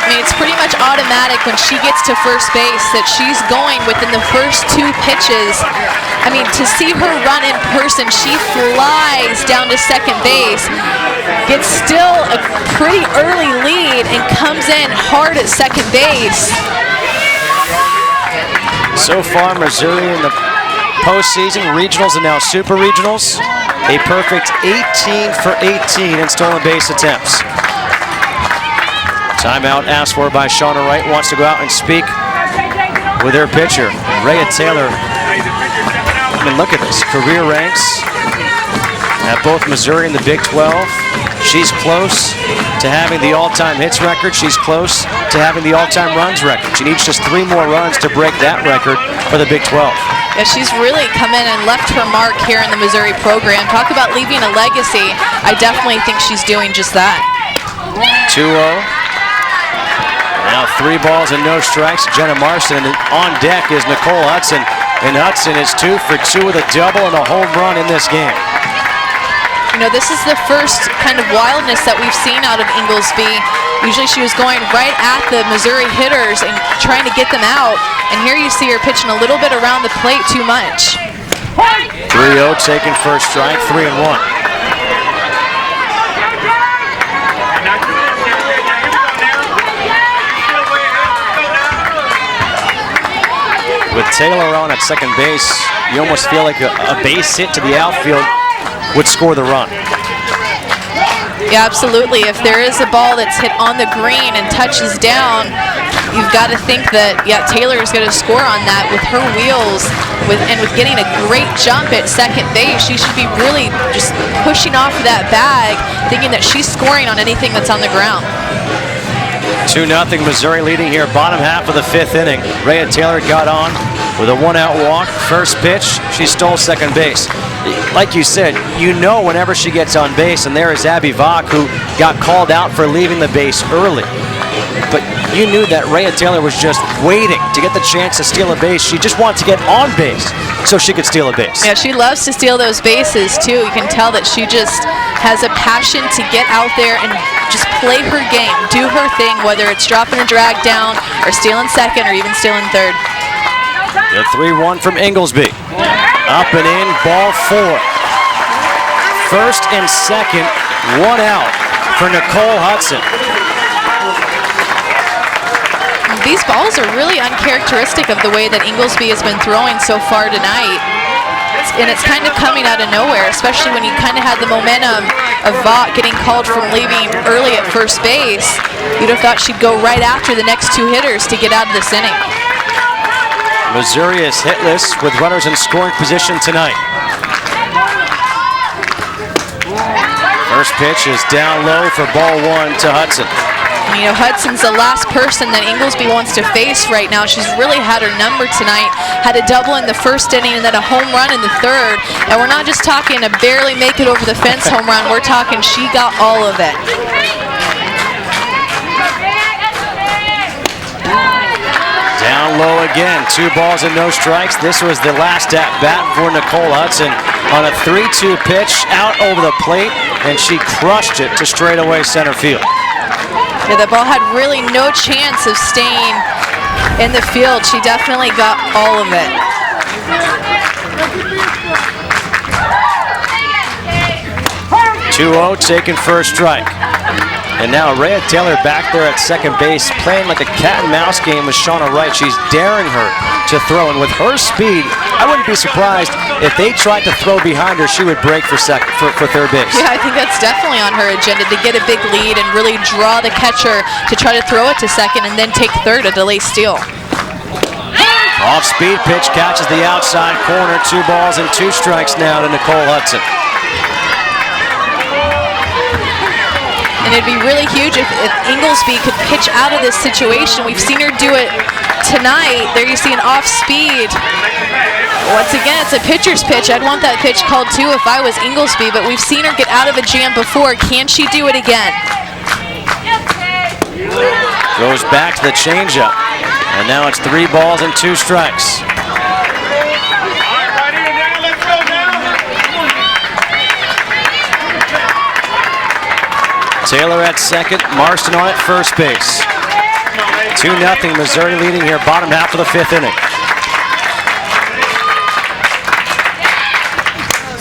I mean, it's pretty much automatic when she gets to first base that she's going within the first 2 pitches. I mean, to see her run in person, she flies down to second base, gets still a pretty early lead, and comes in hard at second base. So far, Missouri in the postseason, regionals and now super regionals, a perfect 18 for 18 in stolen base attempts. Timeout asked for by Shauna Wright, wants to go out and speak with her pitcher, Rhea Taylor. I mean, look at this, career ranks at both Missouri and the Big 12. She's close to having the all-time hits record. She's close to having the all-time runs record. She needs just 3 more runs to break that record for the Big 12. Yeah, she's really come in and left her mark here in the Missouri program. Talk about leaving a legacy. I definitely think she's doing just that. 2-0. Now 3 balls and no strikes. Jenna Marston, and on deck is Nicole Hudson. And Hudson is 2 for 2 with a double and a home run in this game. You know, this is the first kind of wildness that we've seen out of Inglesby. Usually she was going right at the Missouri hitters and trying to get them out. And here you see her pitching a little bit around the plate too much. 3-0, taking first strike, 3-1. With Taylor on at second base, you almost feel like a base hit to the outfield would score the run. Yeah, absolutely. If there is a ball that's hit on the green and touches down, you've got to think that, yeah, Taylor is going to score on that with her wheels, with getting a great jump at second base. She should be really just pushing off that bag, thinking that she's scoring on anything that's on the ground. 2-0 Missouri leading here, bottom half of the 5th inning. Rhea Taylor got on with a 1-out walk. First pitch, she stole second base. Like you said, you know whenever she gets on base, and there is Abby Vach, who got called out for leaving the base early. But you knew that Rhea Taylor was just waiting to get the chance to steal a base. She just wanted to get on base so she could steal a base. Yeah, she loves to steal those bases too. You can tell that she just has a passion to get out there and just play her game, do her thing, whether it's dropping a drag down or stealing second or even stealing third. The 3-1 from Inglesby. Up and in, ball 4. First and second, 1 out for Nicole Hudson. These balls are really uncharacteristic of the way that Inglesby has been throwing so far tonight. And it's kind of coming out of nowhere, especially when you kind of had the momentum of Vaught getting called from leaving early at first base. You'd have thought she'd go right after the next 2 hitters to get out of this inning. Missouri is hitless with runners in scoring position tonight. First pitch is down low for ball 1 to Hudson. You know, Hudson's the last person that Inglesby wants to face right now. She's really had her number tonight. Had a double in the first inning and then a home run in the third. And we're not just talking a barely make it over the fence home run. We're talking she got all of it. Down low again, 2 balls and no strikes. This was the last at bat for Nicole Hudson on a 3-2 pitch out over the plate, and she crushed it to straightaway center field. Yeah, the ball had really no chance of staying in the field. She definitely got all of it. 2-0 taken first strike. And now Rhea Taylor back there at second base playing like a cat and mouse game with Shauna Wright. She's daring her to throw, and with her speed, I wouldn't be surprised if they tried to throw behind her, she would break for third base. Yeah, I think that's definitely on her agenda, to get a big lead and really draw the catcher to try to throw it to second and then take third, a delay steal. Off-speed pitch catches the outside corner. 2 balls and 2 strikes now to Nicole Hudson. And it'd be really huge if Inglesby could pitch out of this situation. We've seen her do it tonight. There you see an off-speed. Once again, it's a pitcher's pitch. I'd want that pitch called too if I was Inglesby, but we've seen her get out of a jam before. Can she do it again? Goes back to the changeup. And now it's 3 balls and 2 strikes. Taylor at second, Marston on at first base. 2-0, Missouri leading here, bottom half of the 5th inning.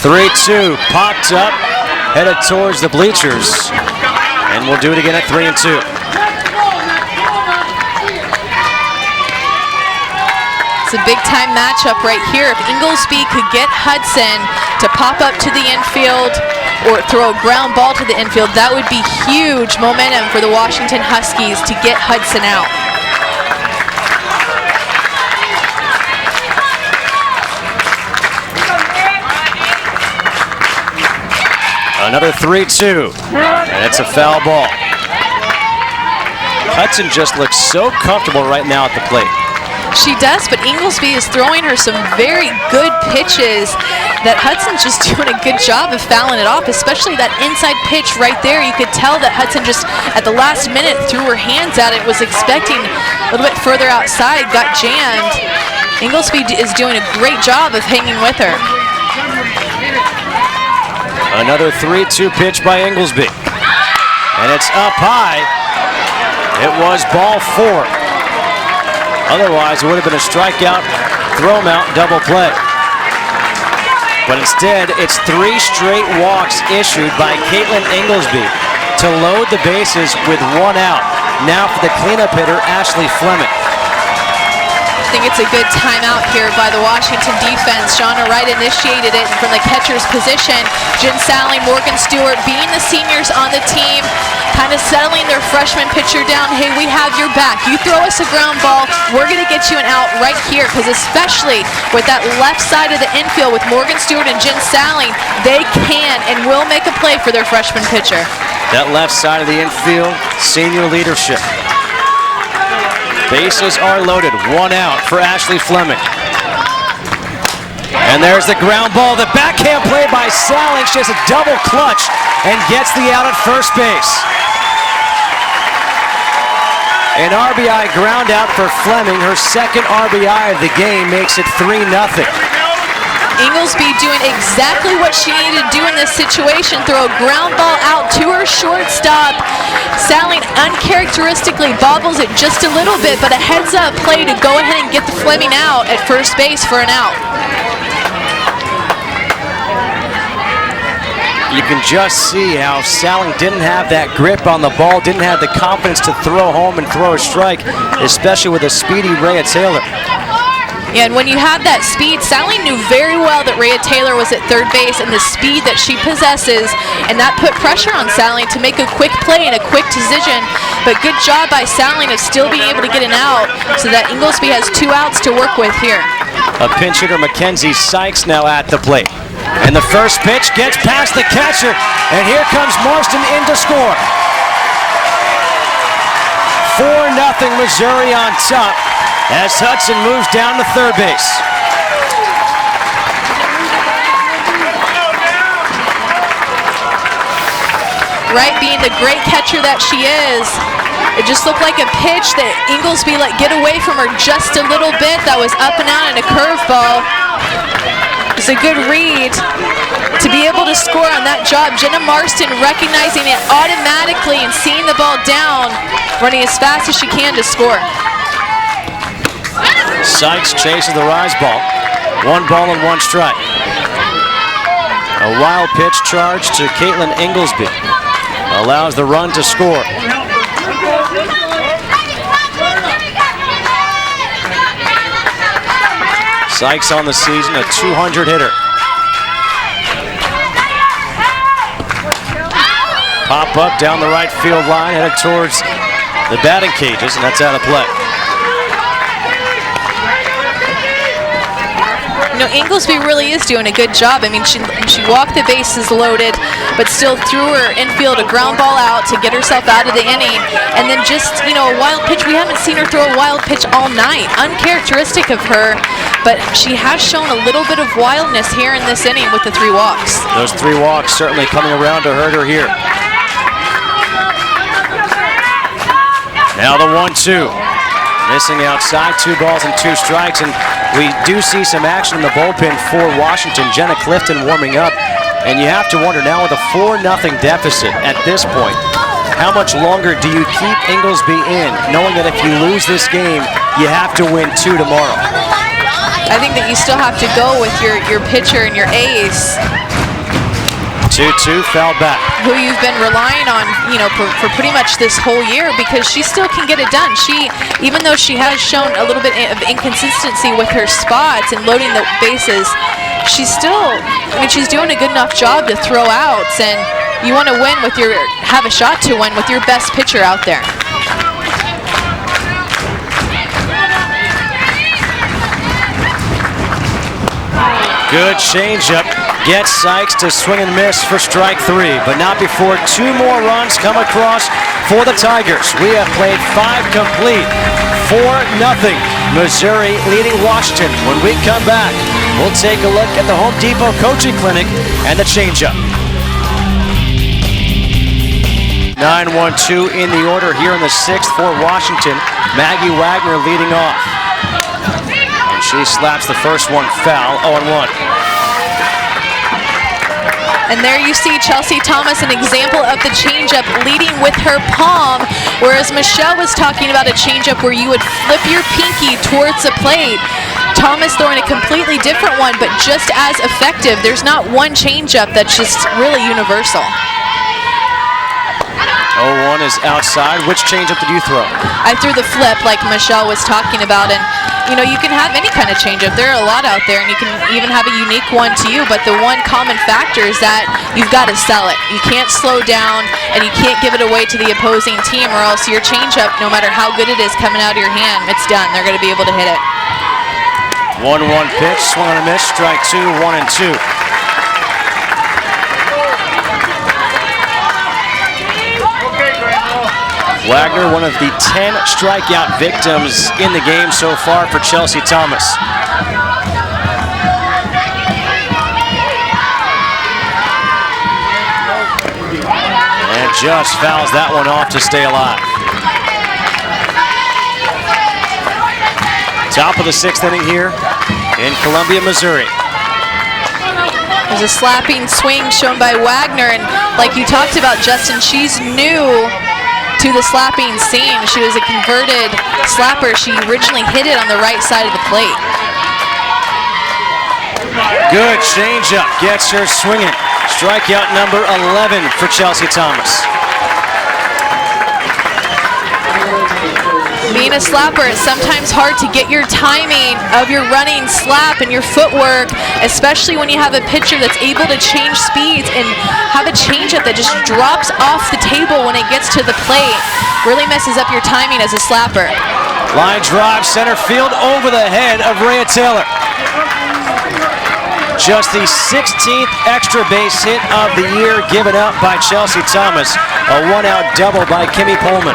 3-2, popped up, headed towards the bleachers. And we'll do it again at 3-2. It's a big-time matchup right here. If Inglesby could get Hudson to pop up to the infield or throw a ground ball to the infield, that would be huge momentum for the Washington Huskies to get Hudson out. Another 3-2, and it's a foul ball. Hudson just looks so comfortable right now at the plate. She does, but Inglesby is throwing her some very good pitches that Hudson's just doing a good job of fouling it off, especially that inside pitch right there. You could tell that Hudson just at the last minute threw her hands at it, was expecting a little bit further outside, got jammed. Inglesby is doing a great job of hanging with her. Another 3-2 pitch by Inglesby. And it's up high. It was ball 4. Otherwise, it would have been a strikeout, throw 'em out, double play. But instead, it's 3 straight walks issued by Caitlin Inglesby to load the bases with 1 out. Now for the cleanup hitter, Ashley Fleming. I think it's a good timeout here by the Washington defense. Shauna Wright initiated it from the catcher's position. Jen Sally, Morgan Stewart being the seniors on the team, kind of settling their freshman pitcher down. Hey, we have your back. You throw us a ground ball, we're going to get you an out right here, because especially with that left side of the infield with Morgan Stewart and Jen Sally, they can and will make a play for their freshman pitcher. That left side of the infield, senior leadership. Bases are loaded, 1 out for Ashley Fleming. And there's the ground ball, the backhand play by Sally. She has a double clutch and gets the out at first base. An RBI ground out for Fleming. Her second RBI of the game makes it 3-0. Inglesby doing exactly what she needed to do in this situation, throw a ground ball out to her shortstop. Salling uncharacteristically bobbles it just a little bit, but a heads-up play to go ahead and get the Fleming out at first base for an out. You can just see how Salling didn't have that grip on the ball, didn't have the confidence to throw home and throw a strike, especially with a speedy Rhea Taylor. Yeah, and when you have that speed, Salling knew very well that Rhea Taylor was at third base and the speed that she possesses, and that put pressure on Salling to make a quick play and a quick decision. But good job by Salling of still being able to get an out so that Inglesby has 2 outs to work with here. A pinch hitter, Mackenzie Sykes, now at the plate. And the first pitch gets past the catcher, and here comes Marston in to score. 4-0 Missouri on top as Hudson moves down to third base. Wright, being the great catcher that she is, it just looked like a pitch that Inglesby let get away from her just a little bit. That was up and out and a curveball. It's a good read to be able to score on that job. Jenna Marston recognizing it automatically and seeing the ball down, running as fast as she can to score. Sykes chases the rise ball. 1 ball and 1 strike. A wild pitch charge to Caitlin Inglesby allows the run to score. Sykes on the season, a 200 hitter. Pop up down the right field line, headed towards the batting cages, and that's out of play. You know, Inglesby really is doing a good job. I mean, she walked the bases loaded, but still threw her infield a ground ball out to get herself out of the inning. And then just, you know, a wild pitch. We haven't seen her throw a wild pitch all night. Uncharacteristic of her, but she has shown a little bit of wildness here in this inning with the 3 walks. Those 3 walks certainly coming around to hurt her here. Now the 1-2. Missing outside, 2 balls and 2 strikes, and we do see some action in the bullpen for Washington. Jenna Clifton warming up, and you have to wonder now with a 4-0 deficit at this point, how much longer do you keep Inglesby in, knowing that if you lose this game, you have to win 2 tomorrow? I think that you still have to go with your pitcher and your ace. 2-2, foul back. Who you've been relying on, you know, for pretty much this whole year, because she still can get it done. She, even though she has shown a little bit of inconsistency with her spots and loading the bases, she's still, I mean, she's doing a good enough job to throw outs, and you want to win with your, have a shot to win with your best pitcher out there. Good changeup. Gets Sykes to swing and miss for strike 3, but not before 2 more runs come across for the Tigers. We have played 5 complete. 4-0. Missouri leading Washington. When we come back, we'll take a look at the Home Depot coaching clinic and the changeup. 9-1-2 in the order here in the 6th for Washington. Maggie Wagner leading off. And she slaps the first one foul, 0-1. And there you see Chelsea Thomas, an example of the changeup, leading with her palm, whereas Michelle was talking about a changeup where you would flip your pinky towards the plate. Thomas throwing a completely different one, but just as effective. There's not one changeup that's just really universal. 0-1 is outside. Which changeup did you throw? I threw the flip like Michelle was talking about, and you know, you can have any kind of changeup. There are a lot out there, and you can even have a unique one to you, but the one common factor is that you've got to sell it. You can't slow down, and you can't give it away to the opposing team, or else your changeup, no matter how good it is coming out of your hand, it's done. They're going to be able to hit it. 1-1 pitch, swung and a miss, strike 2, 1-2. Wagner, one of the 10 strikeout victims in the game so far for Chelsea Thomas. And just fouls that one off to stay alive. Top of the 6th inning here in Columbia, Missouri. There's a slapping swing shown by Wagner, and like you talked about, Justin, she's new to the slapping scene. She was a converted slapper. She originally hit it on the right side of the plate. Good changeup, gets her swinging. Strikeout number 11 for Chelsea Thomas. Being a slapper, it's sometimes hard to get your timing of your running slap and your footwork, especially when you have a pitcher that's able to change speeds and have a changeup that just drops off the table when it gets to the plate. Really messes up your timing as a slapper. Line drive, center field, over the head of Rhea Taylor. Just the 16th extra base hit of the year given up by Chelsea Thomas. A one-out double by Kimmy Pullman.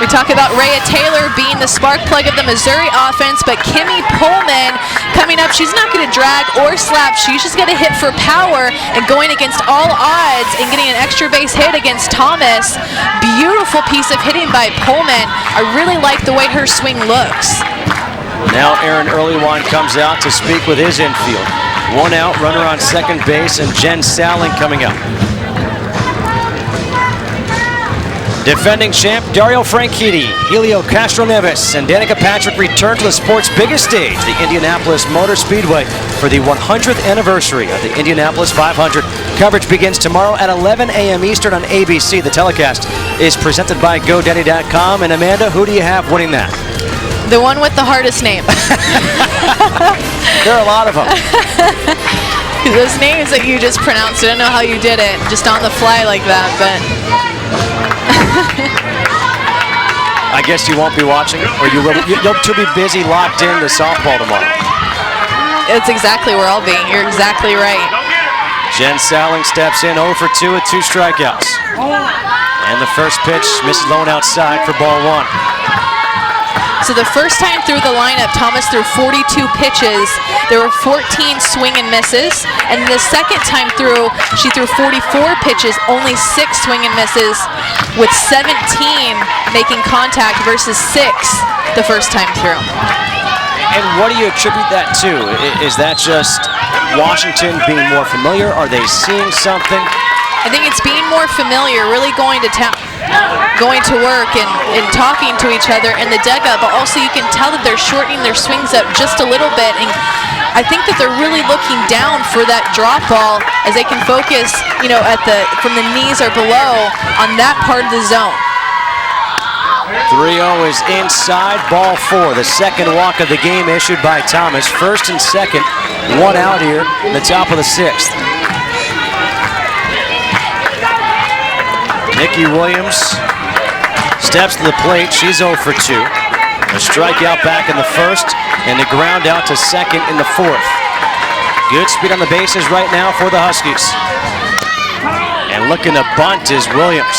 We talk about Rhea Taylor being the spark plug of the Missouri offense, but Kimmy Pullman coming up, she's not going to drag or slap. She's just going to hit for power and going against all odds and getting an extra base hit against Thomas. Beautiful piece of hitting by Pullman. I really like the way her swing looks. Now Aaron Earlywine comes out to speak with his infield. One out, runner on second base, and Jen Salling coming up. Defending champ Dario Franchitti, Helio Castro-Neves, and Danica Patrick return to the sport's biggest stage, the Indianapolis Motor Speedway, for the 100th anniversary of the Indianapolis 500. Coverage begins tomorrow at 11 a.m. Eastern on ABC. The telecast is presented by GoDaddy.com. And Amanda, who do you have winning that? The one with the hardest name. There are a lot of them. Those names that you just pronounced, I don't know how you did it, just on the fly like that, but... I guess you won't be watching, or you will. You'll too be busy locked into softball tomorrow. It's exactly where I'll be. You're exactly right. Jen Salling steps in 0 for 2 with 2 strikeouts. And the first pitch misses low and outside for ball 1. So the first time through the lineup, Thomas threw 42 pitches. There were 14 swing and misses. And the second time through, she threw 44 pitches, only 6 swing and misses, with 17 making contact versus 6 the first time through. And what do you attribute that to? Is that just Washington being more familiar? Are they seeing something? I think it's being more familiar, really going to town, going to work and talking to each other in the dugout, but also you can tell that they're shortening their swings up just a little bit, and I think that they're really looking down for that drop ball as they can focus, you know, at the from the knees or below on that part of the zone. 3-0 is inside, ball 4. The second walk of the game issued by Thomas. First and second, one out here in the top of the 6th. Nikki Williams steps to the plate. She's 0 for 2. A strikeout back in the first, and a ground out to second in the 4th. Good speed on the bases right now for the Huskies. And looking to bunt is Williams.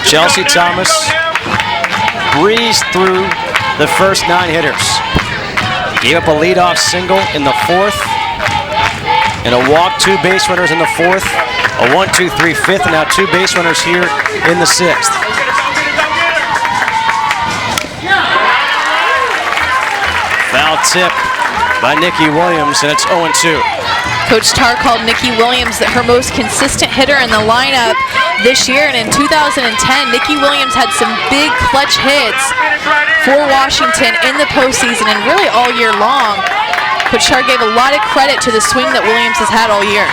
Chelsea Thomas breezed through the first 9 hitters. Gave up a leadoff single in the 4th, and a walk, 2 base runners in the 4th, a 1-2-3 5th, and now 2 base runners here in the 6th. Foul tip by Nikki Williams, and it's 0-2. Coach Tarr called Nikki Williams her most consistent hitter in the lineup this year, and in 2010, Nikki Williams had some big clutch hits for Washington in the postseason and really all year long. Coach Tarr gave a lot of credit to the swing that Williams has had all year.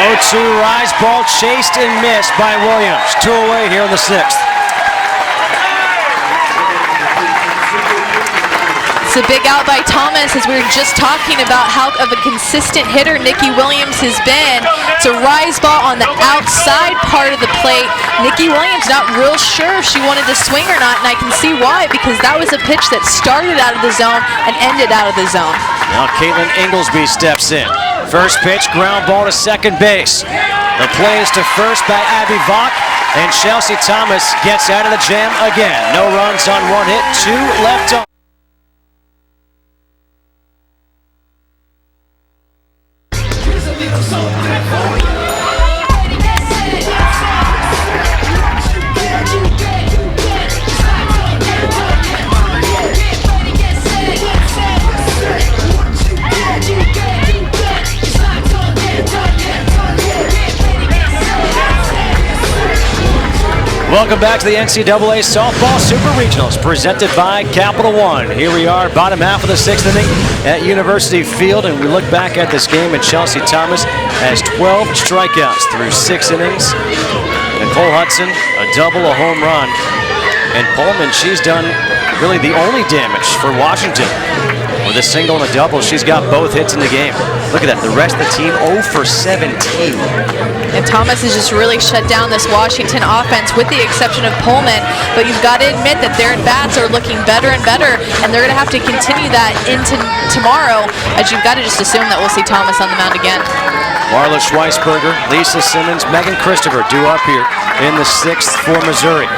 0-2 rise ball chased and missed by Williams. 2 away here in the 6th. It's a big out by Thomas, as we were just talking about how of a consistent hitter Nikki Williams has been. It's a rise ball on the outside part of the plate. Nikki Williams not real sure if she wanted to swing or not, and I can see why, because that was a pitch that started out of the zone and ended out of the zone. Now Caitlin Inglesby steps in. First pitch, ground ball to second base. The play is to first by Abby Vaught, and Chelsea Thomas gets out of the jam. again. No runs on one hit, 2 left on. Welcome back to the NCAA Softball Super Regionals, presented by Capital One. Here we are, bottom half of the 6th inning at University Field, and we look back at this game, and Chelsea Thomas has 12 strikeouts through 6 innings. Nicole Hudson, a double, a home run. And Pullman, she's done really the only damage for Washington. With a single and a double, she's got both hits in the game. Look at that, the rest of the team 0 for 17. And Thomas has just really shut down this Washington offense with the exception of Pullman. But you've got to admit that their at-bats are looking better and better, and they're going to have to continue that into tomorrow, as you've got to just assume that we'll see Thomas on the mound again. Marla Schweisberger, Lisa Simmons, Megan Christopher due up here in the 6th for Missouri.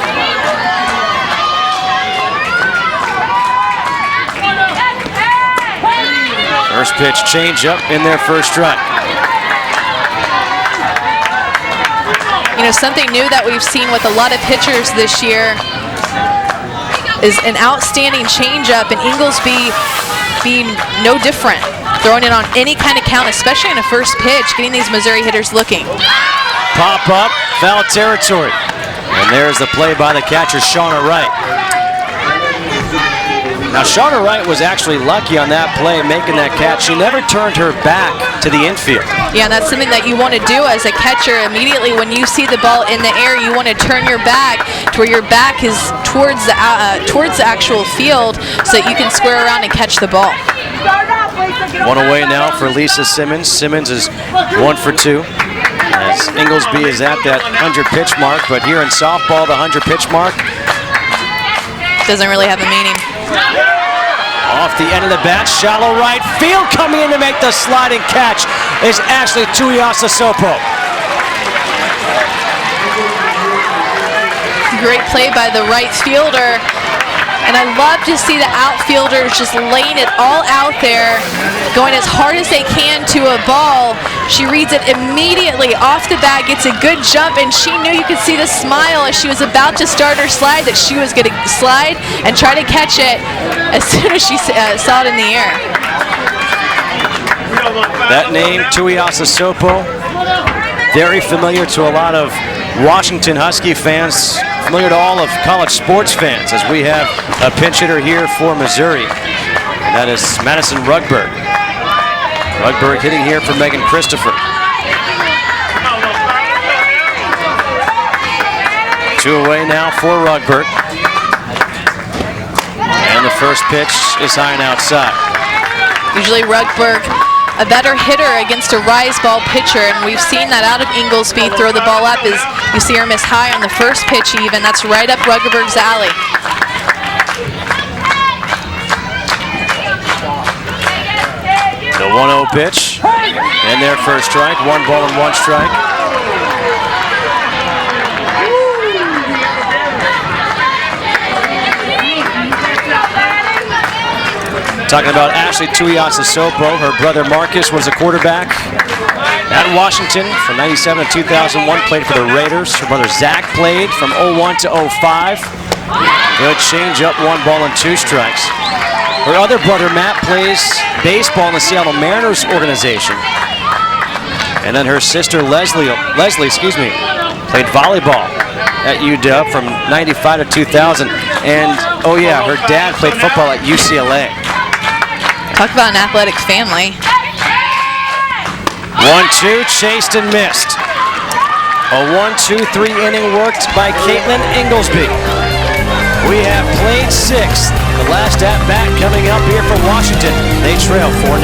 First pitch change up in their first strike. You know, something new that we've seen with a lot of pitchers this year is an outstanding changeup, and Inglesby being no different. Throwing it on any kind of count, especially in a first pitch, getting these Missouri hitters looking. Pop up, foul territory. And there's the play by the catcher, Shauna Wright. Now, Shauna Wright was actually lucky on that play, making that catch. She never turned her back to the infield. Yeah, and that's something that you want to do as a catcher. Immediately when you see the ball in the air, you want to turn your back to where your back is towards the actual field so that you can square around and catch the ball. One away now for Lisa Simmons. Simmons is 1 for 2. As Inglesby is at that 100 pitch mark, but here in softball, the 100 pitch mark doesn't really have a meaning. Off the end of the bat, shallow right field. Coming in to make the sliding catch is Ashley Tuiasosopo. Great play by the right fielder. And I love to see the outfielders just laying it all out there, going as hard as they can to a ball. She reads it immediately off the bat, gets a good jump, and she knew you could see the smile as she was about to start her slide that she was going to slide and try to catch it as soon as she saw it in the air. That name, Tuiasosopo, very familiar to a lot of Washington Husky fans, familiar to all of college sports fans, as we have a pinch hitter here for Missouri, and that is Madison Rugberg. Rugberg hitting here for Megan Christopher. 2 away now for Rugberg. And the first pitch is high and outside. Usually Rugberg, a better hitter against a rise ball pitcher, and we've seen that out of Inglesby throw the ball up as you see her miss high on the first pitch even. That's right up Rugberg's alley. The 1-0 pitch, and their first strike, 1 ball and 1 strike. Talking about Ashley Tuiasosopo, her brother Marcus was a quarterback at Washington from 97 to 2001, played for the Raiders. Her brother Zach played from 01 to 05. Good changeup, 1 ball and 2 strikes. Her other brother Matt plays baseball in the Seattle Mariners organization. And then her sister Leslie, played volleyball at UW from 95 to 2000. And oh yeah, her dad played football at UCLA. Talk about an athletic family. 1-2, chased and missed. A 1-2-3 inning worked by Caitlin Inglesby. We have played 6th. The last at-bat coming up here for Washington. They trail 4-0.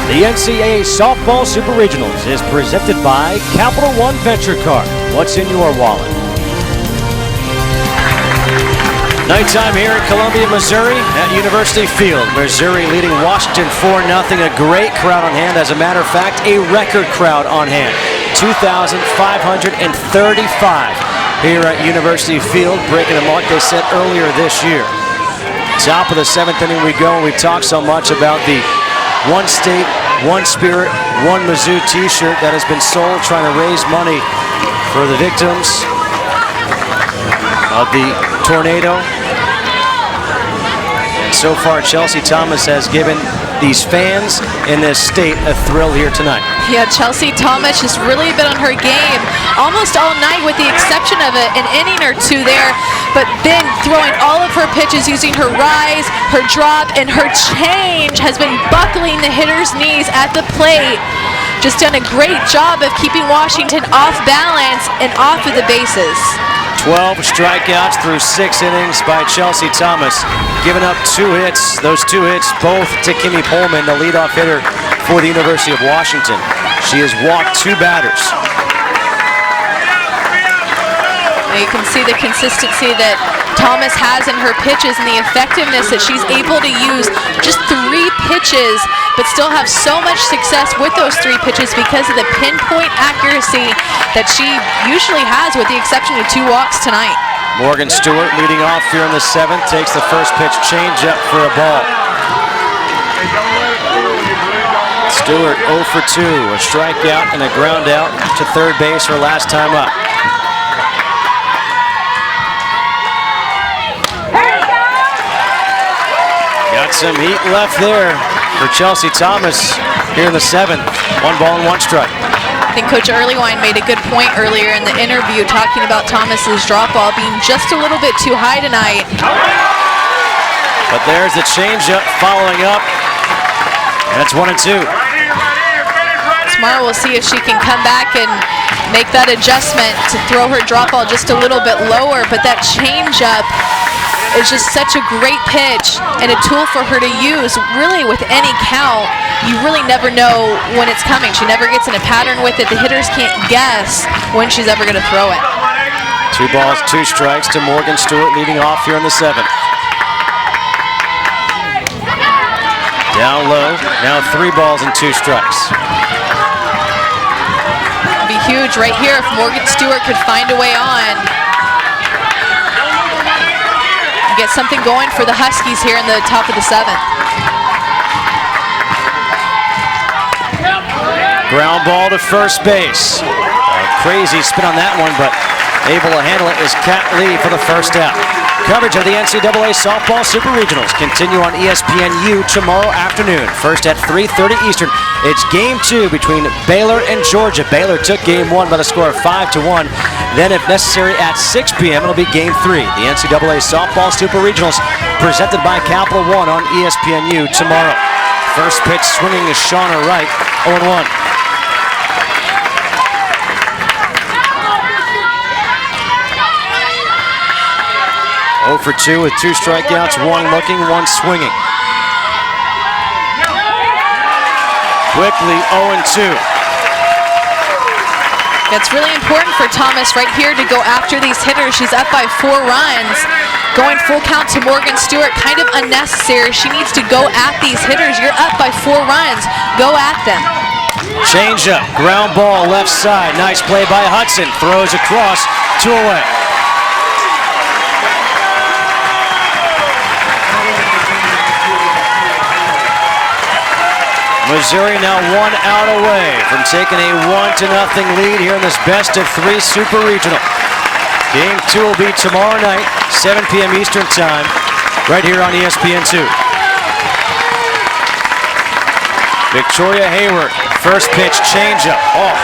The NCAA Softball Super Regionals is presented by Capital One Venture Card. What's in your wallet? Nighttime here in Columbia, Missouri at University Field. Missouri leading Washington 4-0. A great crowd on hand. As a matter of fact, a record crowd on hand. 2,535 here at University Field, breaking a mark they set earlier this year. Top of the 7th inning we go, and we've talked so much about the One State, One Spirit, One Mizzou t-shirt that has been sold, trying to raise money for the victims of the tornado. And so far, Chelsea Thomas has given these fans in this state a thrill here tonight. Yeah, Chelsea Thomas has really been on her game almost all night with the exception of an inning or two there, but then throwing all of her pitches using her rise, her drop, and her change has been buckling the hitter's knees at the plate. Just done a great job of keeping Washington off balance and off of the bases. 12 strikeouts through 6 innings by Chelsea Thomas, giving up 2 hits. Those 2 hits both to Kimmy Pullman, the leadoff hitter for the University of Washington. She has walked 2 batters. You can see the consistency that Thomas has in her pitches and the effectiveness that she's able to use just 3 pitches but still have so much success with those 3 pitches because of the pinpoint accuracy that she usually has, with the exception of 2 walks tonight. Morgan Stewart leading off here in the 7th, takes the first pitch changeup for a ball. Stewart 0 for 2, a strikeout and a ground out to third base her last time up. Got some heat left there for Chelsea Thomas here in the 7th. 1 ball and 1 strike. I think Coach Earlywine made a good point earlier in the interview talking about Thomas's drop ball being just a little bit too high tonight. But there's the changeup following up. That's 1 and 2. Tomorrow we'll see if she can come back and make that adjustment to throw her drop ball just a little bit lower, but that changeup is just such a great pitch and a tool for her to use really with any count. You really never know when it's coming. She never gets in a pattern with it. The hitters can't guess when she's ever going to throw it. 2 balls, 2 strikes to Morgan Stewart leading off here in the 7th. Down low, now 3 balls and 2 strikes. It'd be huge right here if Morgan Stewart could find a way on. Get something going for the Huskies here in the top of the 7th. Ground ball to first base. A crazy spin on that one, but able to handle it is Kat Lee for the first out. Coverage of the NCAA Softball Super Regionals continue on ESPNU tomorrow afternoon. First at 3:30 Eastern. It's Game 2 between Baylor and Georgia. Baylor took Game 1 by the score of 5-1. Then, if necessary, at 6 p.m., it'll be Game 3. The NCAA Softball Super Regionals presented by Capital One on ESPNU tomorrow. First pitch swinging is Shauna Wright, 0-1. Oh for 2 with 2 strikeouts, 1 looking, 1 swinging. Quickly 0-2. It's really important for Thomas right here to go after these hitters. She's up by 4 runs. Going full count to Morgan Stewart, kind of unnecessary. She needs to go at these hitters. You're up by 4 runs. Go at them. Change up, ground ball left side. Nice play by Hudson. Throws across, 2 away. Missouri now 1 out away from taking a 1-0 lead here in this best of 3 Super Regional. Game 2 will be tomorrow night, 7 p.m. Eastern Time, right here on ESPN2. Victoria Hayward, first pitch changeup. Oh,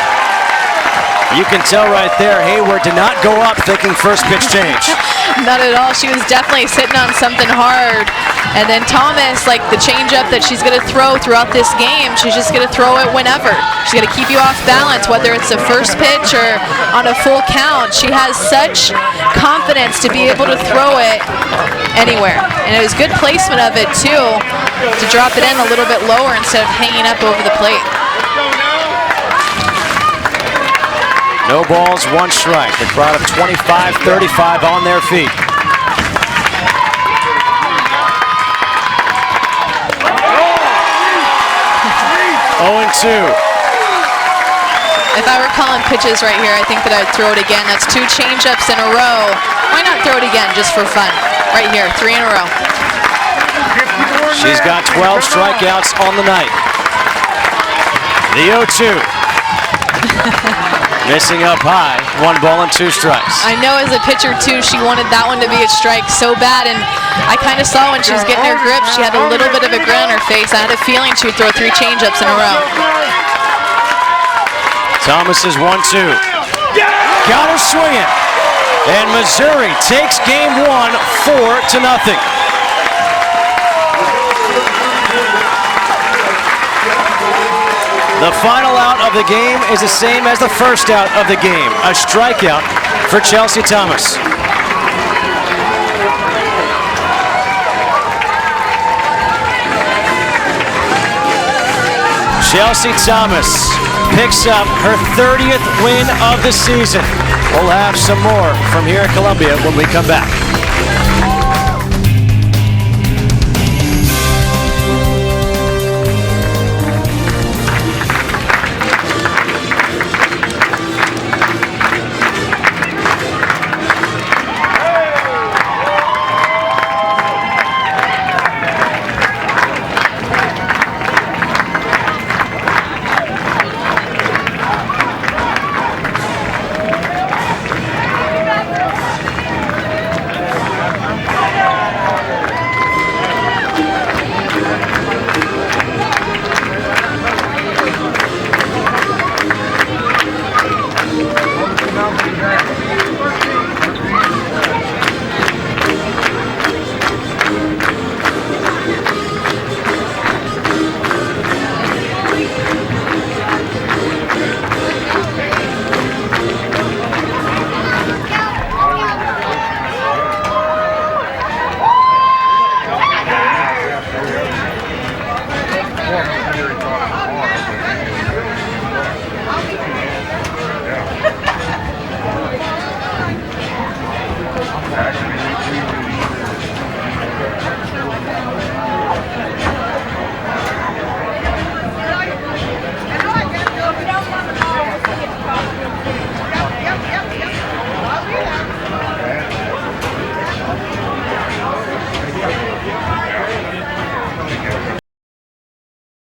you can tell right there, Hayward did not go up thinking first pitch change. Not at all. She was definitely sitting on something hard. And then Thomas, like the changeup that she's going to throw throughout this game, she's just going to throw it whenever. She's going to keep you off balance, whether it's a first pitch or on a full count. She has such confidence to be able to throw it anywhere. And it was good placement of it, too, to drop it in a little bit lower instead of hanging up over the plate. No balls, 1 strike. The crowd of 25-35 on their feet. Oh-2. If I were calling pitches right here, I think that I'd throw it again. That's 2 changeups in a row. Why not throw it again just for fun? Right here, 3 in a row. She's got 12 strikeouts on the night. The 0-2. Missing up high, 1 ball and 2 strikes. I know as a pitcher, too, she wanted that one to be a strike so bad, and I kind of saw when she was getting her grip, she had a little bit of a grin on her face. I had a feeling she would throw 3 changeups in a row. Thomas is 1-2. Got her swinging. And Missouri takes game 1, 4-0. The final out of the game is the same as the first out of the game. A strikeout for Chelsea Thomas. Chelsea Thomas picks up her 30th win of the season. We'll have some more from here at Columbia when we come back.